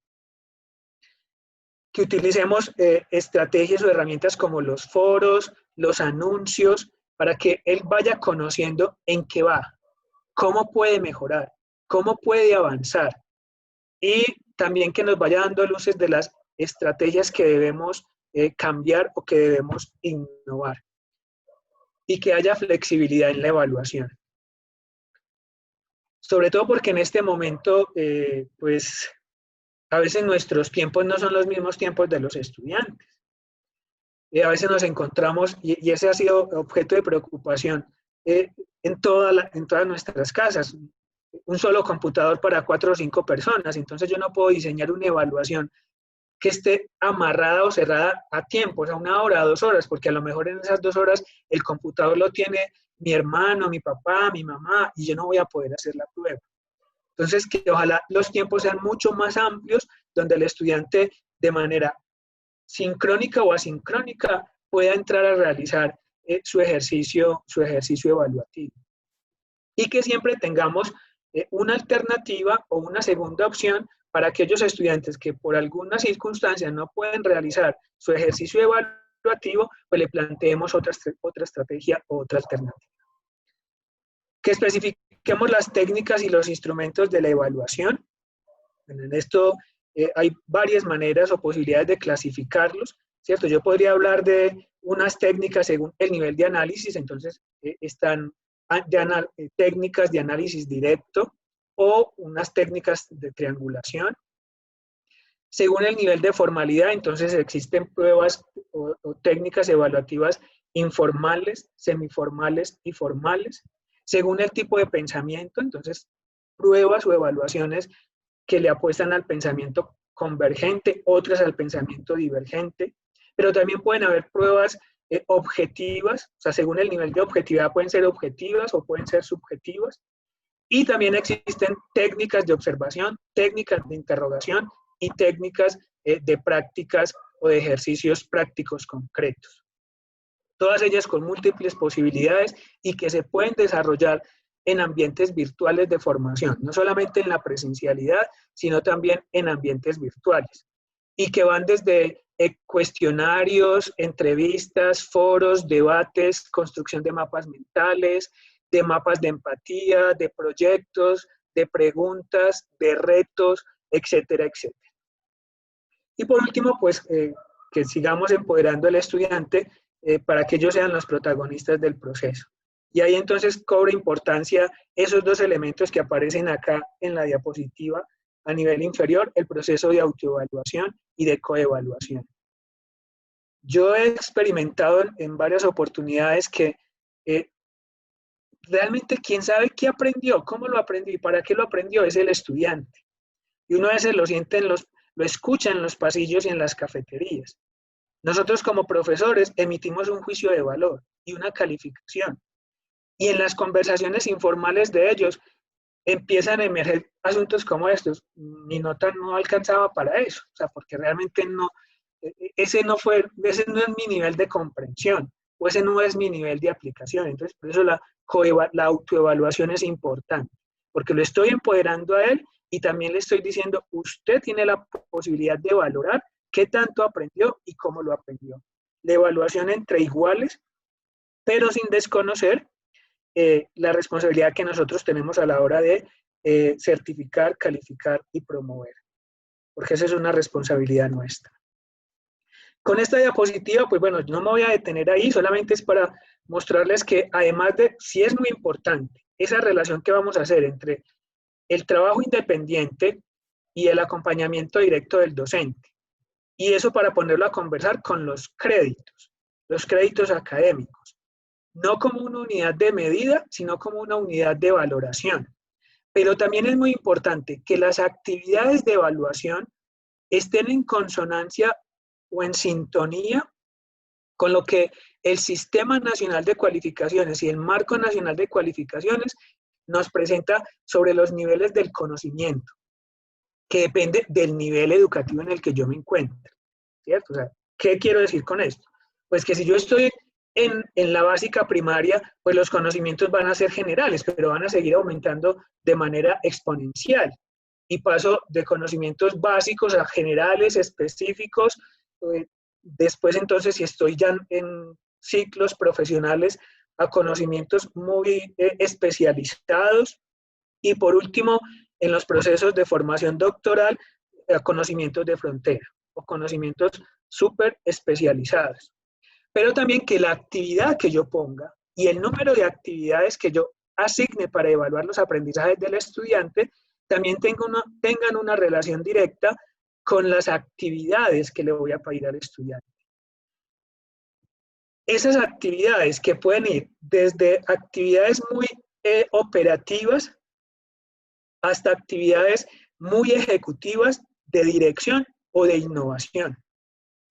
Que utilicemos estrategias o herramientas como los foros, los anuncios, para que él vaya conociendo en qué va, cómo puede mejorar, cómo puede avanzar. Y también que nos vaya dando luces de las estrategias que debemos cambiar o que debemos innovar. Y que haya flexibilidad en la evaluación. Sobre todo porque en este momento, pues, a veces nuestros tiempos no son los mismos tiempos de los estudiantes. A veces nos encontramos, y ese ha sido objeto de preocupación en todas nuestras casas, un solo computador para 4 o 5 personas. Entonces yo no puedo diseñar una evaluación que esté amarrada o cerrada a tiempos, a 1 hora, a 2 horas, porque a lo mejor en esas 2 horas el computador lo tiene mi hermano, mi papá, mi mamá, y yo no voy a poder hacer la prueba. Entonces, que ojalá los tiempos sean mucho más amplios, donde el estudiante de manera sincrónica o asincrónica pueda entrar a realizar su ejercicio evaluativo. Y que siempre tengamos una alternativa o una segunda opción para aquellos estudiantes que por alguna circunstancia no pueden realizar su ejercicio evaluativo, pues le planteemos otra estrategia o otra alternativa. Que especifiquemos las técnicas y los instrumentos de la evaluación. Bueno, en esto hay varias maneras o posibilidades de clasificarlos, ¿cierto? Yo podría hablar de unas técnicas según el nivel de análisis, entonces están técnicas de análisis directo o unas técnicas de triangulación. Según el nivel de formalidad, entonces existen pruebas o técnicas evaluativas informales, semiformales y formales. Según el tipo de pensamiento, entonces pruebas o evaluaciones que le apuestan al pensamiento convergente, otras al pensamiento divergente, pero también pueden haber pruebas objetivas, o sea, según el nivel de objetividad pueden ser objetivas o pueden ser subjetivas, y también existen técnicas de observación, técnicas de interrogación y técnicas de prácticas o de ejercicios prácticos concretos. Todas ellas con múltiples posibilidades y que se pueden desarrollar en ambientes virtuales de formación, no solamente en la presencialidad, sino también en ambientes virtuales, y que van desde cuestionarios, entrevistas, foros, debates, construcción de mapas mentales, de mapas de empatía, de proyectos, de preguntas, de retos, etcétera, etcétera. Y por último, pues, que sigamos empoderando al estudiante para que ellos sean los protagonistas del proceso. Y ahí entonces cobra importancia esos 2 elementos que aparecen acá en la diapositiva a nivel inferior, el proceso de autoevaluación y de coevaluación. Yo he experimentado en varias oportunidades que realmente quién sabe qué aprendió, cómo lo aprendió y para qué lo aprendió es el estudiante. Y uno a veces lo siente lo escucha en los pasillos y en las cafeterías. Nosotros como profesores emitimos un juicio de valor y una calificación. Y en las conversaciones informales de ellos empiezan a emerger asuntos como estos. Mi nota no alcanzaba para eso, o sea, porque realmente no, ese no es mi nivel de comprensión, o ese no es mi nivel de aplicación. Entonces, por eso la autoevaluación es importante, porque lo estoy empoderando a él y también le estoy diciendo, usted tiene la posibilidad de valorar qué tanto aprendió y cómo lo aprendió. La evaluación entre iguales, pero sin desconocer la responsabilidad que nosotros tenemos a la hora de certificar, calificar y promover, porque esa es una responsabilidad nuestra. Con esta diapositiva, pues bueno, no me voy a detener ahí, solamente es para mostrarles que además de, sí es muy importante, esa relación que vamos a hacer entre el trabajo independiente y el acompañamiento directo del docente. Y eso para ponerlo a conversar con los créditos académicos, no como una unidad de medida, sino como una unidad de valoración. Pero también es muy importante que las actividades de evaluación estén en consonancia o en sintonía con lo que el Sistema Nacional de Cualificaciones y el Marco Nacional de Cualificaciones nos presenta sobre los niveles del conocimiento, que depende del nivel educativo en el que yo me encuentre, ¿cierto? O sea, ¿qué quiero decir con esto? Pues que si yo estoy en la básica primaria, pues los conocimientos van a ser generales, pero van a seguir aumentando de manera exponencial. Y paso de conocimientos básicos a generales, específicos. Después, entonces, si estoy ya en ciclos profesionales, a conocimientos muy especializados. Y por último, en los procesos de formación doctoral, a conocimientos de frontera o conocimientos súper especializados. Pero también que la actividad que yo ponga y el número de actividades que yo asigne para evaluar los aprendizajes del estudiante también tengan una relación directa con las actividades que le voy a pedir al estudiante. Esas actividades que pueden ir desde actividades muy operativas hasta actividades muy ejecutivas de dirección o de innovación.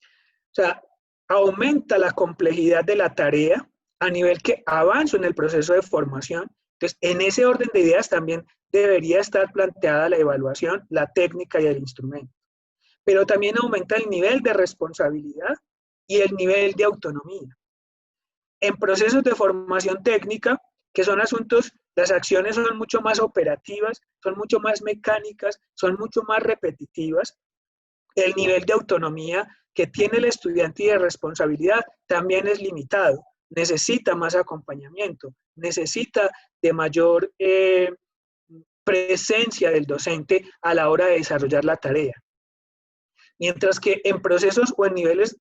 O sea, aumenta la complejidad de la tarea a nivel que avanzo en el proceso de formación. Entonces, en ese orden de ideas también debería estar planteada la evaluación, la técnica y el instrumento. Pero también aumenta el nivel de responsabilidad y el nivel de autonomía. En procesos de formación técnica, que son asuntos, las acciones son mucho más operativas, son mucho más mecánicas, son mucho más repetitivas, el nivel de autonomía que tiene el estudiante y de responsabilidad también es limitado. Necesita más acompañamiento, necesita de mayor presencia del docente a la hora de desarrollar la tarea. Mientras que en procesos o en niveles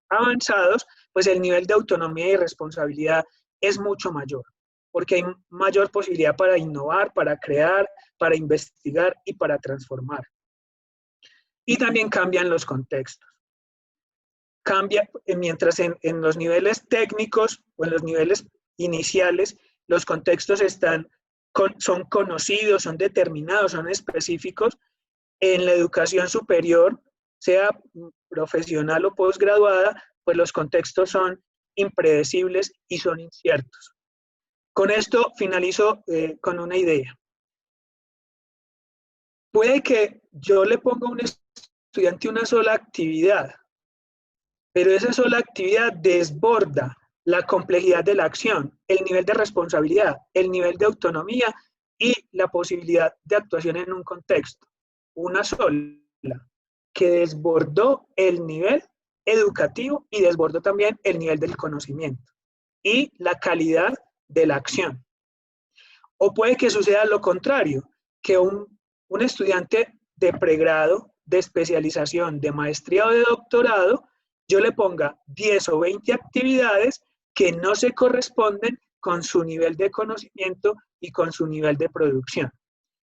avanzados, pues el nivel de autonomía y responsabilidad es mucho mayor, porque hay mayor posibilidad para innovar, para crear, para investigar y para transformar. Y también cambian los contextos. Cambia, mientras en los niveles técnicos o en los niveles iniciales, los contextos son conocidos, son determinados, son específicos. En la educación superior, sea profesional o posgraduada, pues los contextos son impredecibles y son inciertos. Con esto finalizo con una idea. Puede que yo le ponga a un estudiante una sola actividad, pero esa sola actividad desborda la complejidad de la acción, el nivel de responsabilidad, el nivel de autonomía y la posibilidad de actuación en un contexto. Una sola, que desbordó el nivel educativo y desbordó también el nivel del conocimiento y la calidad de la acción. O puede que suceda lo contrario, que un estudiante de pregrado, de especialización, de maestría o de doctorado, yo le ponga 10 o 20 actividades que no se corresponden con su nivel de conocimiento y con su nivel de producción,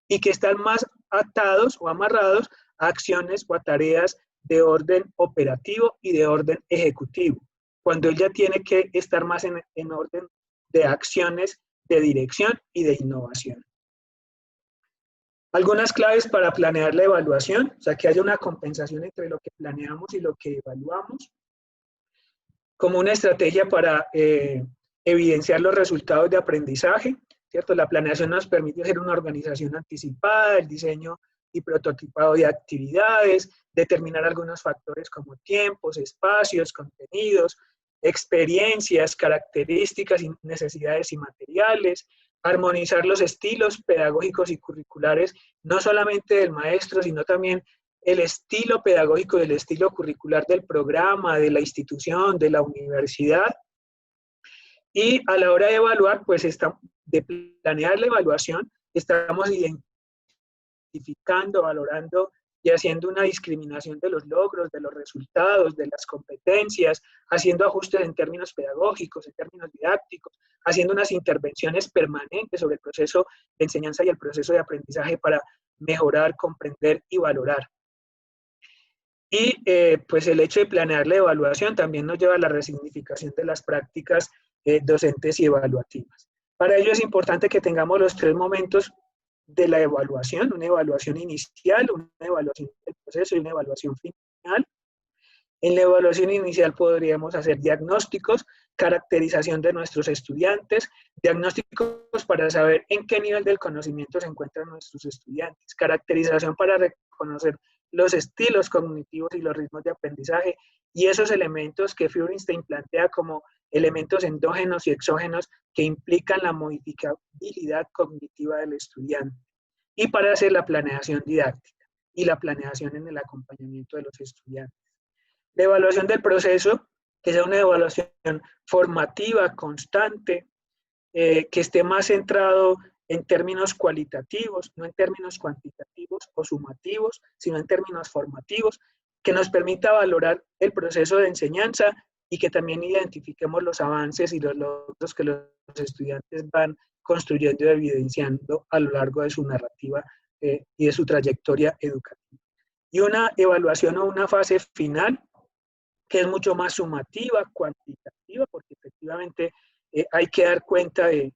y que están más atados o amarrados a acciones o a tareas de orden operativo y de orden ejecutivo, cuando él ya tiene que estar más en orden de acciones de dirección y de innovación. Algunas claves para planear la evaluación, o sea, que haya una compensación entre lo que planeamos y lo que evaluamos, como una estrategia para evidenciar los resultados de aprendizaje, ¿cierto? La planeación nos permite hacer una organización anticipada, el diseño y prototipado de actividades, determinar algunos factores como tiempos, espacios, contenidos, experiencias, características, necesidades y materiales, armonizar los estilos pedagógicos y curriculares, no solamente del maestro, sino también el estilo pedagógico y el estilo curricular del programa, de la institución, de la universidad. Y a la hora de evaluar, pues de planear la evaluación, estamos identificando, valorando y haciendo una discriminación de los logros, de los resultados, de las competencias, haciendo ajustes en términos pedagógicos, en términos didácticos, haciendo unas intervenciones permanentes sobre el proceso de enseñanza y el proceso de aprendizaje para mejorar, comprender y valorar. Y pues el hecho de planear la evaluación también nos lleva a la resignificación de las prácticas docentes y evaluativas. Para ello es importante que tengamos los 3 momentos de la evaluación: una evaluación inicial, una evaluación del proceso y una evaluación final. En la evaluación inicial podríamos hacer diagnósticos, caracterización de nuestros estudiantes, diagnósticos para saber en qué nivel del conocimiento se encuentran nuestros estudiantes, caracterización para reconocer los estilos cognitivos y los ritmos de aprendizaje y esos elementos que Feuerstein plantea como elementos endógenos y exógenos que implican la modificabilidad cognitiva del estudiante, y para hacer la planeación didáctica y la planeación en el acompañamiento de los estudiantes. La evaluación del proceso, que sea una evaluación formativa, constante, que esté más centrado en términos cualitativos, no en términos cuantitativos o sumativos, sino en términos formativos, que nos permita valorar el proceso de enseñanza y que también identifiquemos los avances y los logros que los estudiantes van construyendo y evidenciando a lo largo de su narrativa y de su trayectoria educativa. Y una evaluación o una fase final, que es mucho más sumativa, cuantitativa, porque efectivamente hay que dar cuenta de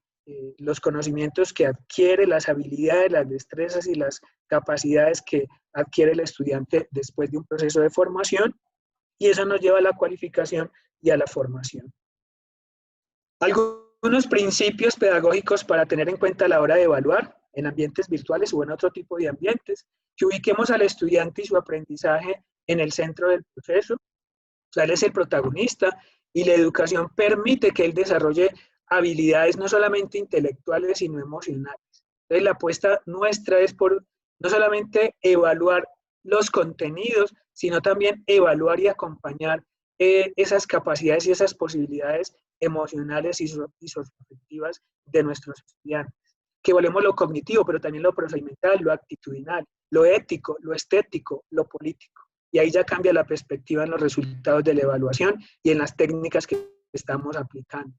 los conocimientos que adquiere, las habilidades, las destrezas y las capacidades que adquiere el estudiante después de un proceso de formación, y eso nos lleva a la cualificación y a la formación. Algunos principios pedagógicos para tener en cuenta a la hora de evaluar en ambientes virtuales o en otro tipo de ambientes: que ubiquemos al estudiante y su aprendizaje en el centro del proceso. O sea, él es el protagonista y la educación permite que él desarrolle habilidades no solamente intelectuales, sino emocionales. Entonces, la apuesta nuestra es por no solamente evaluar los contenidos, sino también evaluar y acompañar esas capacidades y esas posibilidades emocionales y socioafectivas de nuestros estudiantes. Que evaluemos lo cognitivo, pero también lo procedimental, lo actitudinal, lo ético, lo estético, lo político. Y ahí ya cambia la perspectiva en los resultados de la evaluación y en las técnicas que estamos aplicando.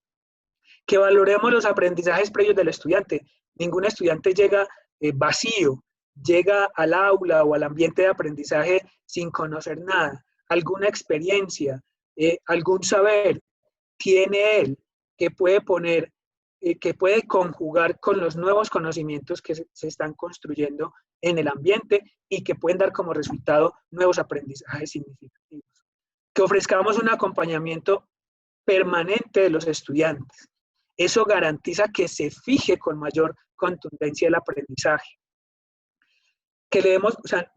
Que valoremos los aprendizajes previos del estudiante. Ningún estudiante llega vacío, llega al aula o al ambiente de aprendizaje sin conocer nada. Alguna experiencia, algún saber tiene él que puede poner, que puede conjugar con los nuevos conocimientos que se están construyendo en el ambiente y que pueden dar como resultado nuevos aprendizajes significativos. Que ofrezcamos un acompañamiento permanente de los estudiantes. Eso garantiza que se fije con mayor contundencia el aprendizaje. Que le demos, o sea,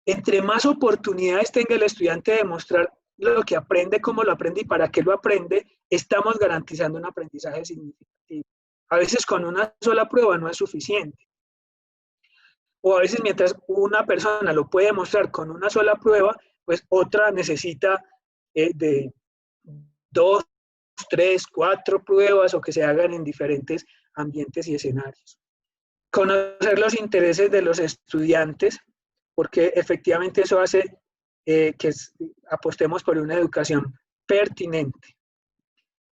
entre más oportunidades tenga el estudiante de mostrar lo que aprende, cómo lo aprende y para qué lo aprende, estamos garantizando un aprendizaje significativo. A veces con una sola prueba no es suficiente. O a veces mientras una persona lo puede mostrar con una sola prueba, pues otra necesita de 2, 3, 4 pruebas o que se hagan en diferentes ambientes y escenarios. Conocer los intereses de los estudiantes, porque efectivamente eso hace que apostemos por una educación pertinente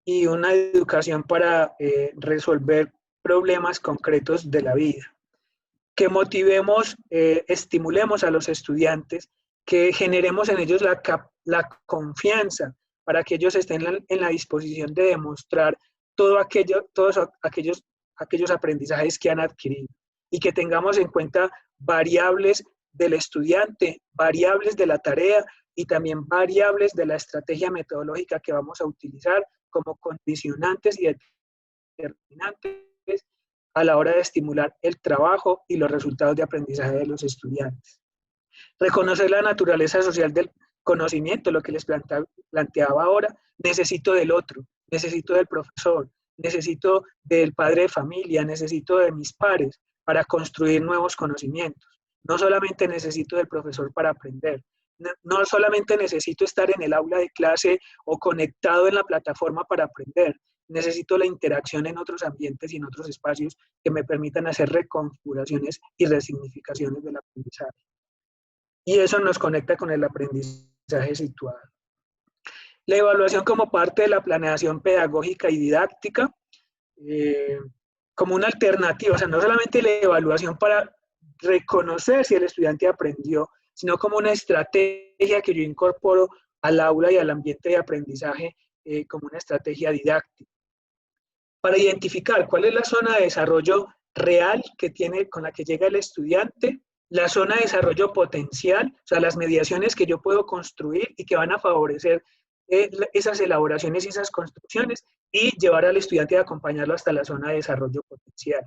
y una educación para resolver problemas concretos de la vida. Que motivemos, estimulemos a los estudiantes, que generemos en ellos la confianza para que ellos estén en la disposición de demostrar todos aquellos aprendizajes que han adquirido, y que tengamos en cuenta variables del estudiante, variables de la tarea y también variables de la estrategia metodológica que vamos a utilizar como condicionantes y determinantes a la hora de estimular el trabajo y los resultados de aprendizaje de los estudiantes. Reconocer la naturaleza social del conocimiento, lo que les planteaba ahora: necesito del otro, necesito del profesor, necesito del padre de familia, necesito de mis pares para construir nuevos conocimientos. No solamente necesito del profesor para aprender, no solamente necesito estar en el aula de clase o conectado en la plataforma para aprender, necesito la interacción en otros ambientes y en otros espacios que me permitan hacer reconfiguraciones y resignificaciones del aprendizaje. Y eso nos conecta con el aprendizaje situado. La evaluación como parte de la planeación pedagógica y didáctica, como una alternativa, o sea, no solamente la evaluación para reconocer si el estudiante aprendió, sino como una estrategia que yo incorporo al aula y al ambiente de aprendizaje como una estrategia didáctica. Para identificar cuál es la zona de desarrollo real que tiene, con la que llega el estudiante, la zona de desarrollo potencial, o sea, las mediaciones que yo puedo construir y que van a favorecer esas elaboraciones y esas construcciones, y llevar al estudiante a acompañarlo hasta la zona de desarrollo potencial.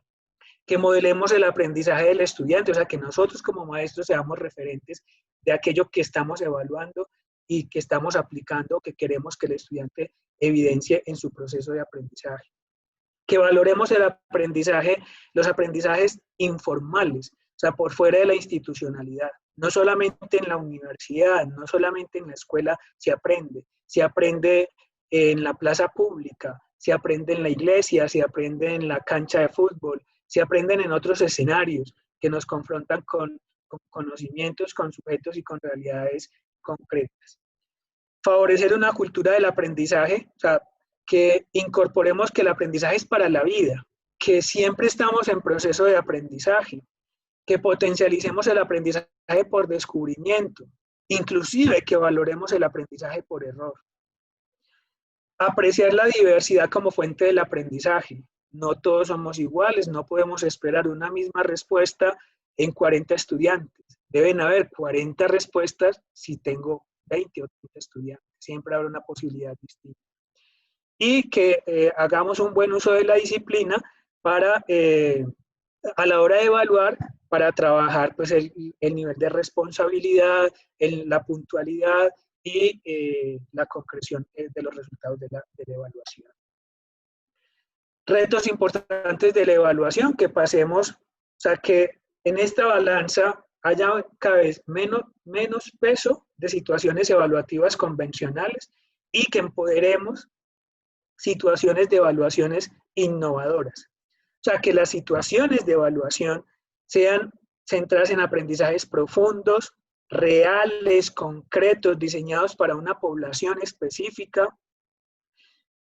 Que modelemos el aprendizaje del estudiante, o sea, que nosotros como maestros seamos referentes de aquello que estamos evaluando y que estamos aplicando, que queremos que el estudiante evidencie en su proceso de aprendizaje. Que valoremos el aprendizaje, los aprendizajes informales, o sea, por fuera de la institucionalidad. No solamente en la universidad, no solamente en la escuela se aprende en la plaza pública, se aprende en la iglesia, se aprende en la cancha de fútbol, se aprenden en otros escenarios que nos confrontan con conocimientos, con sujetos y con realidades concretas. Favorecer una cultura del aprendizaje, o sea, que incorporemos que el aprendizaje es para la vida, que siempre estamos en proceso de aprendizaje, que potencialicemos el aprendizaje por descubrimiento, inclusive que valoremos el aprendizaje por error. Apreciar la diversidad como fuente del aprendizaje. No todos somos iguales, no podemos esperar una misma respuesta en 40 estudiantes. Deben haber 40 respuestas si tengo 20 o 30 estudiantes. Siempre habrá una posibilidad distinta. Y que hagamos un buen uso de la disciplina para, a la hora de evaluar, para trabajar pues, el nivel de responsabilidad, la puntualidad y la concreción de los resultados de la evaluación. Retos importantes de la evaluación, que pasemos, o sea, que en esta balanza haya cada vez menos peso de situaciones evaluativas convencionales y que empoderemos situaciones de evaluaciones innovadoras. O sea, que las situaciones de evaluación sean centradas en aprendizajes profundos, reales, concretos, diseñados para una población específica,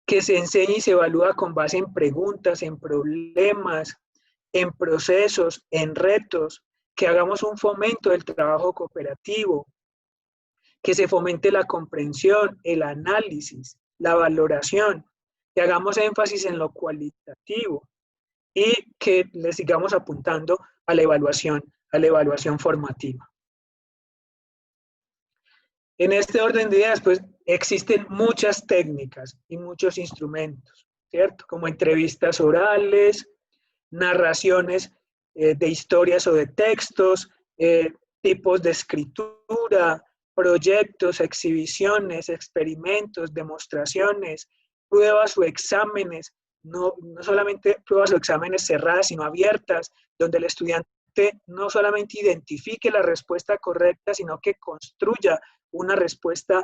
que se enseñe y se evalúa con base en preguntas, en problemas, en procesos, en retos, que hagamos un fomento del trabajo cooperativo, que se fomente la comprensión, el análisis, la valoración, que hagamos énfasis en lo cualitativo y que le sigamos apuntando a la evaluación formativa. En este orden de ideas, pues existen muchas técnicas y muchos instrumentos, ¿cierto? Como entrevistas orales, narraciones de historias o de textos, tipos de escritura, proyectos, exhibiciones, experimentos, demostraciones, pruebas o exámenes, no solamente pruebas o exámenes cerradas, sino abiertas, donde el estudiante no solamente identifique la respuesta correcta, sino que construya una respuesta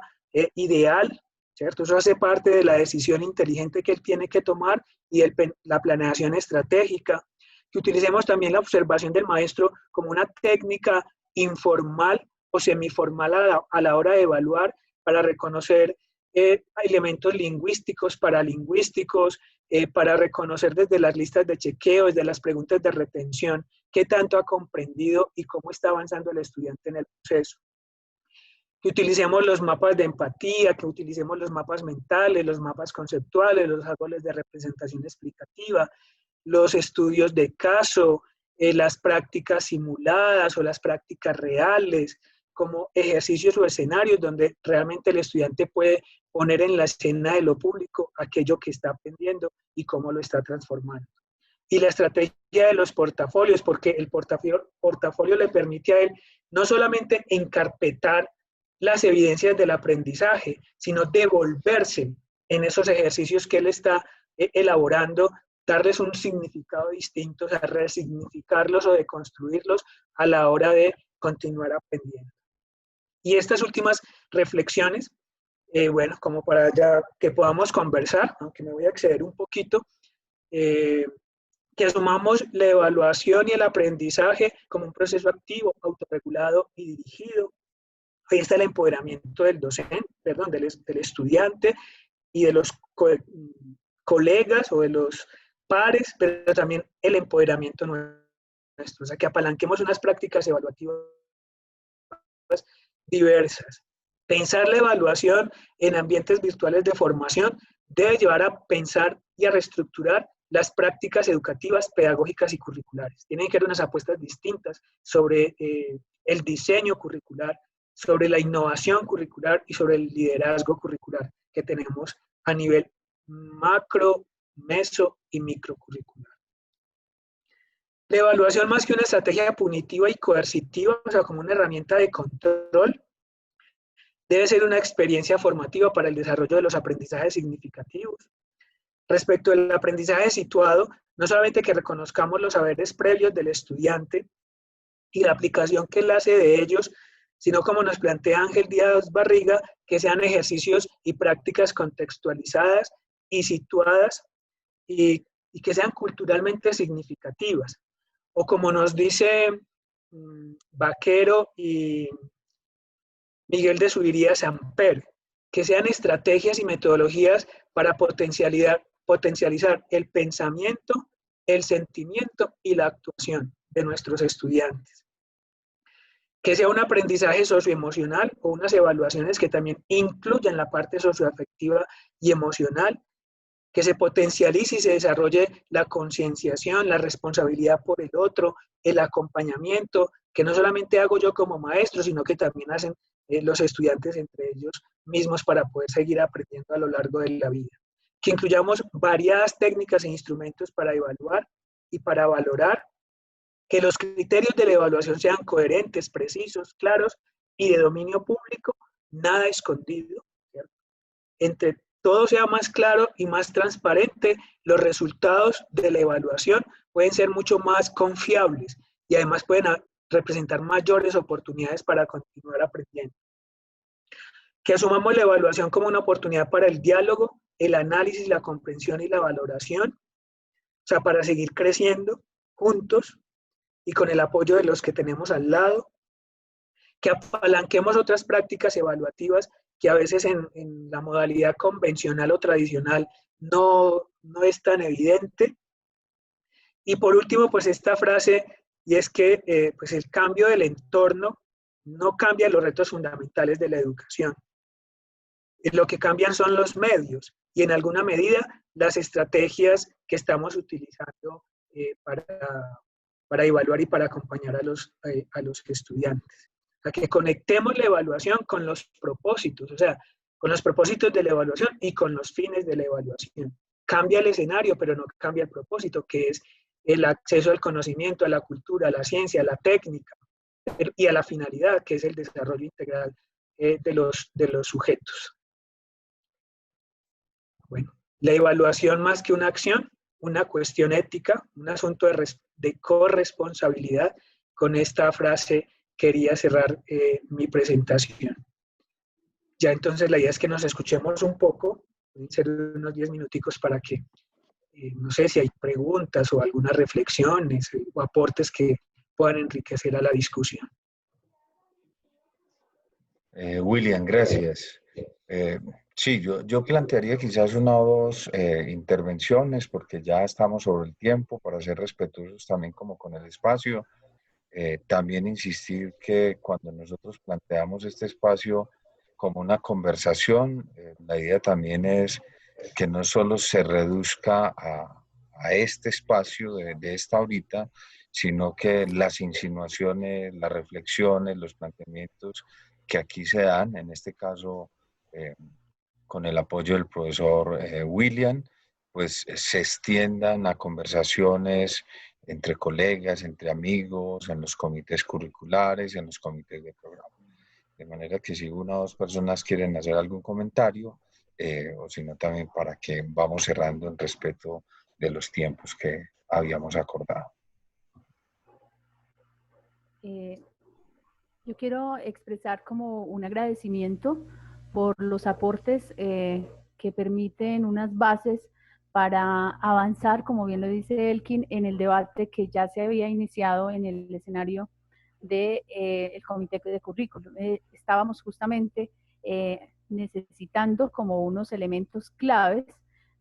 ideal, ¿cierto? Eso hace parte de la decisión inteligente que él tiene que tomar y la planeación estratégica. Que utilicemos también la observación del maestro como una técnica informal o semiformal a la hora de evaluar para reconocer elementos lingüísticos, paralingüísticos, para reconocer desde las listas de chequeo, desde las preguntas de retención, qué tanto ha comprendido y cómo está avanzando el estudiante en el proceso. Que utilicemos los mapas de empatía, que utilicemos los mapas mentales, los mapas conceptuales, los árboles de representación explicativa, los estudios de caso, las prácticas simuladas o las prácticas reales, como ejercicios o escenarios donde realmente el estudiante puede poner en la escena de lo público aquello que está aprendiendo y cómo lo está transformando. Y la estrategia de los portafolios, porque el portafolio le permite a él no solamente encarpetar las evidencias del aprendizaje, sino devolverse en esos ejercicios que él está elaborando, darles un significado distinto, o sea, resignificarlos o deconstruirlos a la hora de continuar aprendiendo. Y estas últimas reflexiones, bueno, como para ya que podamos conversar, aunque me voy a exceder un poquito, que asumamos la evaluación y el aprendizaje como un proceso activo, autorregulado y dirigido. Ahí está el empoderamiento del docente, perdón, del estudiante y de los colegas o de los pares, pero también el empoderamiento nuestro. o sea, que apalanquemos unas prácticas evaluativas diversas. Pensar la evaluación en ambientes virtuales de formación debe llevar a pensar y a reestructurar las prácticas educativas, pedagógicas y curriculares. Tienen que haber unas apuestas distintas sobre el diseño curricular, sobre la innovación curricular y sobre el liderazgo curricular que tenemos a nivel macro, meso y microcurricular. La evaluación, más que una estrategia punitiva y coercitiva, o sea, como una herramienta de control, debe ser una experiencia formativa para el desarrollo de los aprendizajes significativos. Respecto al aprendizaje situado, no solamente que reconozcamos los saberes previos del estudiante y la aplicación que él hace de ellos, sino como nos plantea Ángel Díaz Barriga, que sean ejercicios y prácticas contextualizadas y situadas y que sean culturalmente significativas. O como nos dice Vaquero y Miguel de Subiría Samper, que sean estrategias y metodologías para potencializar el pensamiento, el sentimiento y la actuación de nuestros estudiantes. Que sea un aprendizaje socioemocional o unas evaluaciones que también incluyan la parte socioafectiva y emocional, que se potencialice y se desarrolle la concienciación, la responsabilidad por el otro, el acompañamiento, que no solamente hago yo como maestro, sino que también hacen los estudiantes entre ellos mismos para poder seguir aprendiendo a lo largo de la vida. Que incluyamos variadas técnicas e instrumentos para evaluar y para valorar, que los criterios de la evaluación sean coherentes, precisos, claros y de dominio público, nada escondido, ¿cierto? Entre todo sea más claro y más transparente, los resultados de la evaluación pueden ser mucho más confiables y además pueden representar mayores oportunidades para continuar aprendiendo. Que asumamos la evaluación como una oportunidad para el diálogo, el análisis, la comprensión y la valoración, o sea, para seguir creciendo juntos y con el apoyo de los que tenemos al lado. Que apalanquemos otras prácticas evaluativas que a veces en la modalidad convencional o tradicional no es tan evidente. Y por último, pues esta frase, y es que pues el cambio del entorno no cambia los retos fundamentales de la educación. Lo que cambian son los medios y en alguna medida las estrategias que estamos utilizando para evaluar y para acompañar a los estudiantes. A que conectemos la evaluación con los propósitos, o sea, con los propósitos de la evaluación y con los fines de la evaluación. Cambia el escenario, pero no cambia el propósito, que es el acceso al conocimiento, a la cultura, a la ciencia, a la técnica y a la finalidad, que es el desarrollo integral de los sujetos. Bueno, la evaluación más que una acción, una cuestión ética, un asunto de corresponsabilidad. Con esta frase quería cerrar mi presentación. Ya entonces la idea es que nos escuchemos un poco, pueden ser unos 10 minuticos para que, no sé si hay preguntas o algunas reflexiones o aportes que puedan enriquecer a la discusión. William, gracias. Sí, yo plantearía quizás una o dos intervenciones porque ya estamos sobre el tiempo para ser respetuosos también como con el espacio. También insistir que cuando nosotros planteamos este espacio como una conversación, la idea también es que no solo se reduzca a este espacio de esta horita, sino que las insinuaciones, las reflexiones, los planteamientos que aquí se dan, en este caso con el apoyo del profesor William, pues se extiendan a conversaciones entre colegas, entre amigos, en los comités curriculares, en los comités de programa. De manera que si una o dos personas quieren hacer algún comentario, o si no también para que vamos cerrando en respeto de los tiempos que habíamos acordado. Yo quiero expresar como un agradecimiento por los aportes que permiten unas bases para avanzar, como bien lo dice Elkin, en el debate que ya se había iniciado en el escenario del comité de currículum. Estábamos justamente necesitando como unos elementos claves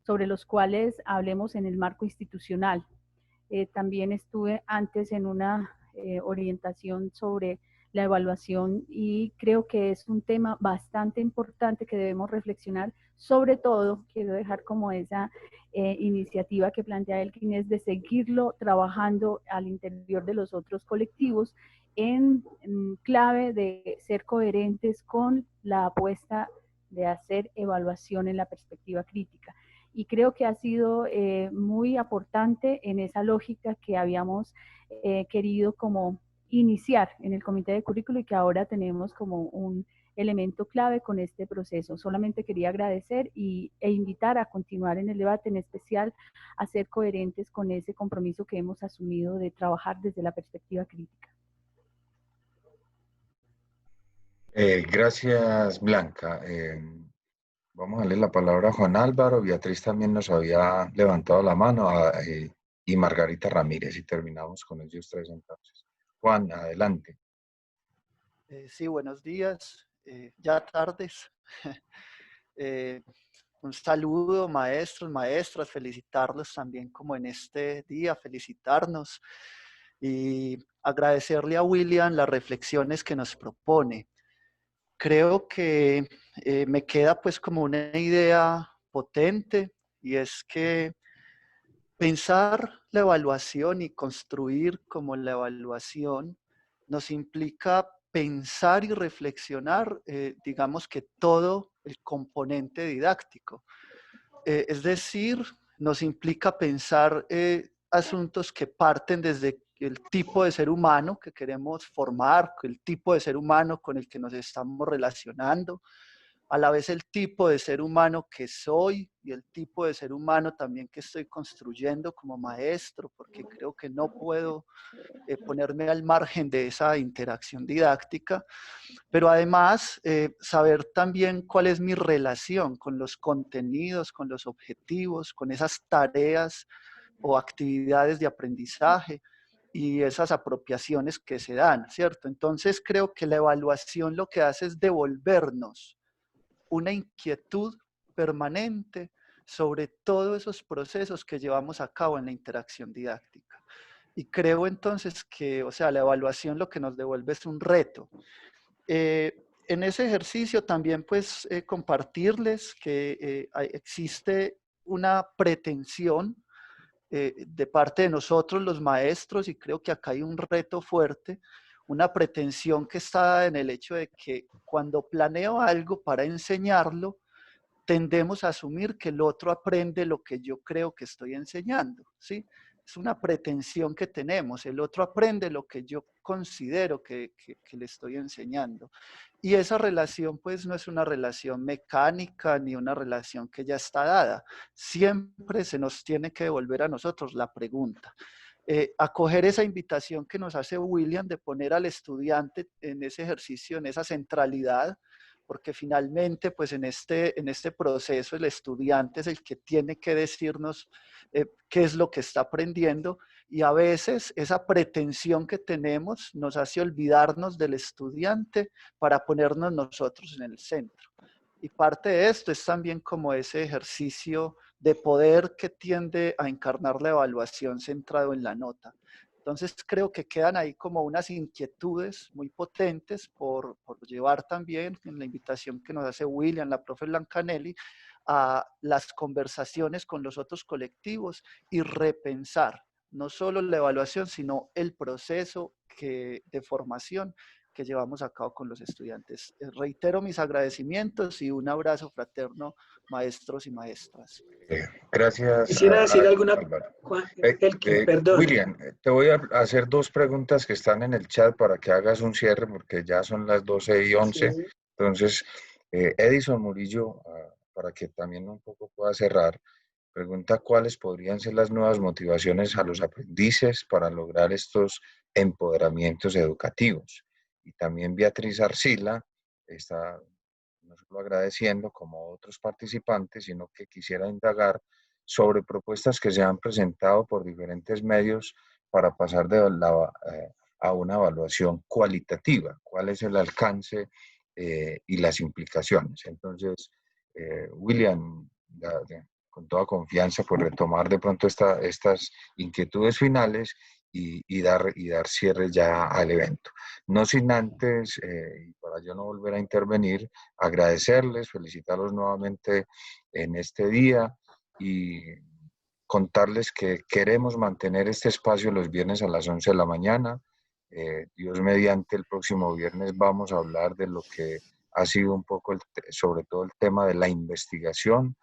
sobre los cuales hablemos en el marco institucional. También estuve antes en una orientación sobre la evaluación y creo que es un tema bastante importante que debemos reflexionar. Sobre todo, quiero dejar como esa iniciativa que plantea Elkin, es de seguirlo trabajando al interior de los otros colectivos en clave de ser coherentes con la apuesta de hacer evaluación en la perspectiva crítica. Y creo que ha sido muy aportante en esa lógica que habíamos querido como iniciar en el comité de currículo y que ahora tenemos como un elemento clave con este proceso. Solamente quería agradecer e invitar a continuar en el debate, en especial a ser coherentes con ese compromiso que hemos asumido de trabajar desde la perspectiva crítica. Gracias, Blanca. Vamos a darle la palabra a Juan Álvaro. Beatriz también nos había levantado la mano y Margarita Ramírez, y terminamos con ellos tres entonces. Juan, adelante. Sí, buenos días, ya tardes. Un saludo, maestros, maestras, felicitarlos también como en este día, felicitarnos y agradecerle a William las reflexiones que nos propone. Creo que me queda pues como una idea potente, y es que pensar la evaluación y construir como la evaluación nos implica pensar y reflexionar, digamos que todo el componente didáctico. Es decir, nos implica pensar asuntos que parten desde el tipo de ser humano que queremos formar, el tipo de ser humano con el que nos estamos relacionando, a la vez el tipo de ser humano que soy y el tipo de ser humano también que estoy construyendo como maestro, porque creo que no puedo ponerme al margen de esa interacción didáctica, pero además saber también cuál es mi relación con los contenidos, con los objetivos, con esas tareas o actividades de aprendizaje y esas apropiaciones que se dan, ¿cierto? Entonces creo que la evaluación lo que hace es devolvernos una inquietud permanente sobre todos esos procesos que llevamos a cabo en la interacción didáctica. Y creo entonces que, o sea, la evaluación lo que nos devuelve es un reto. En ese ejercicio también pues compartirles que existe una pretensión de parte de nosotros los maestros, y creo que acá hay un reto fuerte, una pretensión que está en el hecho de que cuando planeo algo para enseñarlo, tendemos a asumir que el otro aprende lo que yo creo que estoy enseñando, ¿sí? Es una pretensión que tenemos, el otro aprende lo que yo considero que le estoy enseñando. Y esa relación pues no es una relación mecánica ni una relación que ya está dada. Siempre se nos tiene que devolver a nosotros la pregunta. Acoger esa invitación que nos hace William de poner al estudiante en ese ejercicio, en esa centralidad, porque finalmente pues en este proceso el estudiante es el que tiene que decirnos qué es lo que está aprendiendo, y a veces esa pretensión que tenemos nos hace olvidarnos del estudiante para ponernos nosotros en el centro. Y parte de esto es también como ese ejercicio de poder que tiende a encarnar la evaluación centrado en la nota. Entonces creo que quedan ahí como unas inquietudes muy potentes por llevar también en la invitación que nos hace William, la profe Blancanelli, a las conversaciones con los otros colectivos y repensar no solo la evaluación, sino el proceso de formación que llevamos a cabo con los estudiantes. Reitero mis agradecimientos y un abrazo fraterno, maestros y maestras. Gracias. Quisiera decir alguna, Juan, perdón. William, te voy a hacer dos preguntas que están en el chat para que hagas un cierre, porque ya son las 12:11. Sí. Entonces, Edison Murillo, para que también un poco pueda cerrar, pregunta cuáles podrían ser las nuevas motivaciones a los aprendices para lograr estos empoderamientos educativos. Y también Beatriz Arcila está no solo agradeciendo como otros participantes, sino que quisiera indagar sobre propuestas que se han presentado por diferentes medios para pasar a una evaluación cualitativa. ¿Cuál es el alcance y las implicaciones? Entonces, William, con toda confianza, pues retomar de pronto estas inquietudes finales y dar cierre ya al evento. No sin antes, para yo no volver a intervenir, agradecerles, felicitarlos nuevamente en este día y contarles que queremos mantener este espacio los viernes a las 11 de la mañana. Dios mediante, el próximo viernes vamos a hablar de lo que ha sido un poco, sobre todo el tema de la investigación,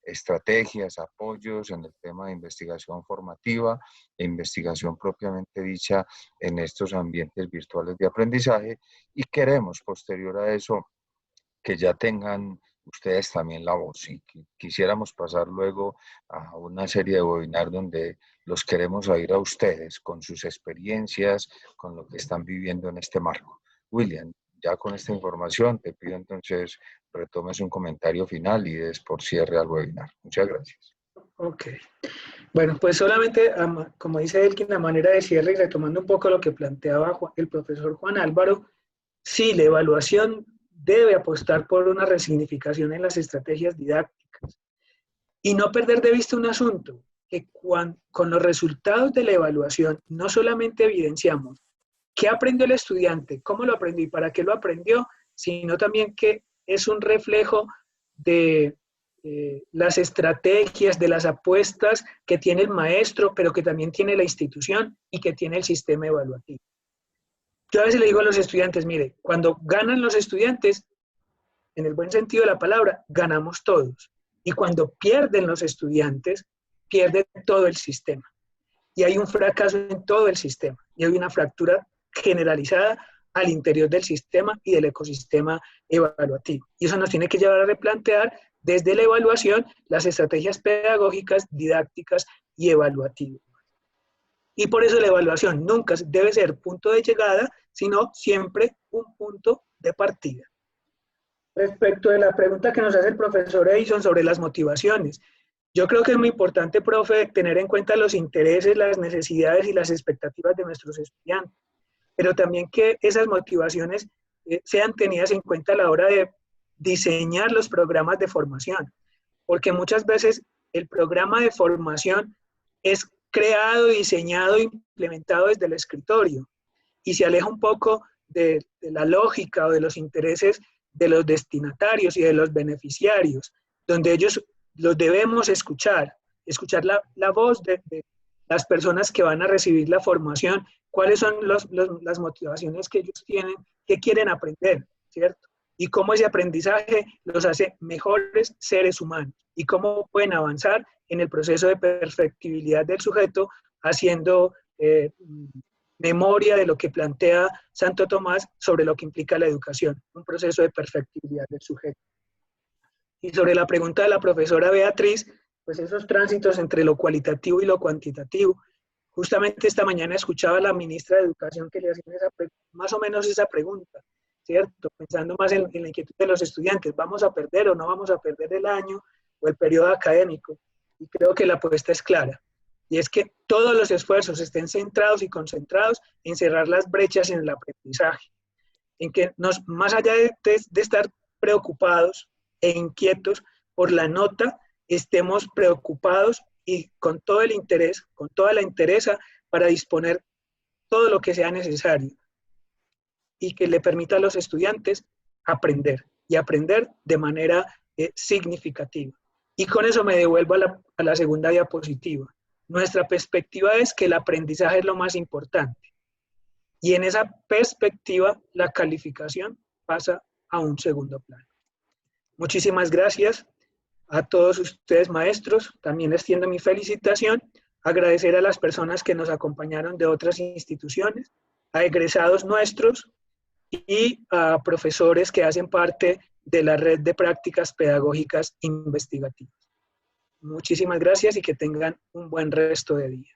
estrategias, apoyos en el tema de investigación formativa e investigación propiamente dicha en estos ambientes virtuales de aprendizaje, y queremos posterior a eso que ya tengan ustedes también la voz, y quisiéramos pasar luego a una serie de webinars donde los queremos oír a ustedes con sus experiencias, con lo que están viviendo en este marco. William, ya con esta información te pido entonces retomes un comentario final y des por cierre al webinar. Muchas gracias. Ok. Bueno, pues solamente, como dice Elkin, la manera de cierre y retomando un poco lo que planteaba el profesor Juan Álvaro, sí, la evaluación debe apostar por una resignificación en las estrategias didácticas y no perder de vista un asunto, que con los resultados de la evaluación no solamente evidenciamos qué aprendió el estudiante, cómo lo aprendió y para qué lo aprendió, sino también que es un reflejo de las estrategias, de las apuestas que tiene el maestro, pero que también tiene la institución y que tiene el sistema evaluativo. Yo a veces le digo a los estudiantes, mire, cuando ganan los estudiantes, en el buen sentido de la palabra, ganamos todos. Y cuando pierden los estudiantes, pierde todo el sistema. Y hay un fracaso en todo el sistema. Y hay una fractura generalizada al interior del sistema y del ecosistema evaluativo. Y eso nos tiene que llevar a replantear desde la evaluación las estrategias pedagógicas, didácticas y evaluativas. Y por eso la evaluación nunca debe ser punto de llegada, sino siempre un punto de partida. Respecto de la pregunta que nos hace el profesor Edison sobre las motivaciones, yo creo que es muy importante, profe, tener en cuenta los intereses, las necesidades y las expectativas de nuestros estudiantes, pero también que esas motivaciones sean tenidas en cuenta a la hora de diseñar los programas de formación, porque muchas veces el programa de formación es creado, diseñado, implementado desde el escritorio y se aleja un poco de la lógica o de los intereses de los destinatarios y de los beneficiarios, donde ellos los debemos escuchar la voz de las personas que van a recibir la formación, cuáles son las motivaciones que ellos tienen, qué quieren aprender, ¿cierto? Y cómo ese aprendizaje los hace mejores seres humanos y cómo pueden avanzar en el proceso de perfectibilidad del sujeto, haciendo memoria de lo que plantea Santo Tomás sobre lo que implica la educación, un proceso de perfectibilidad del sujeto. Y sobre la pregunta de la profesora Beatriz, pues esos tránsitos entre lo cualitativo y lo cuantitativo. Justamente esta mañana escuchaba a la ministra de Educación que le hacían más o menos esa pregunta, ¿cierto? Pensando más en la inquietud de los estudiantes, ¿vamos a perder o no vamos a perder el año o el periodo académico? Y creo que la apuesta es clara, y es que todos los esfuerzos estén centrados y concentrados en cerrar las brechas en el aprendizaje, en que más allá de estar preocupados e inquietos por la nota, estemos preocupados y con todo el interés, con toda la entereza para disponer todo lo que sea necesario y que le permita a los estudiantes aprender y aprender de manera significativa. Y con eso me devuelvo a la segunda diapositiva. Nuestra perspectiva es que el aprendizaje es lo más importante. Y en esa perspectiva, la calificación pasa a un segundo plano. Muchísimas gracias a todos ustedes, maestros. También extiendo mi felicitación. Agradecer a las personas que nos acompañaron de otras instituciones, a egresados nuestros y a profesores que hacen parte de la red de prácticas pedagógicas investigativas. Muchísimas gracias y que tengan un buen resto de día.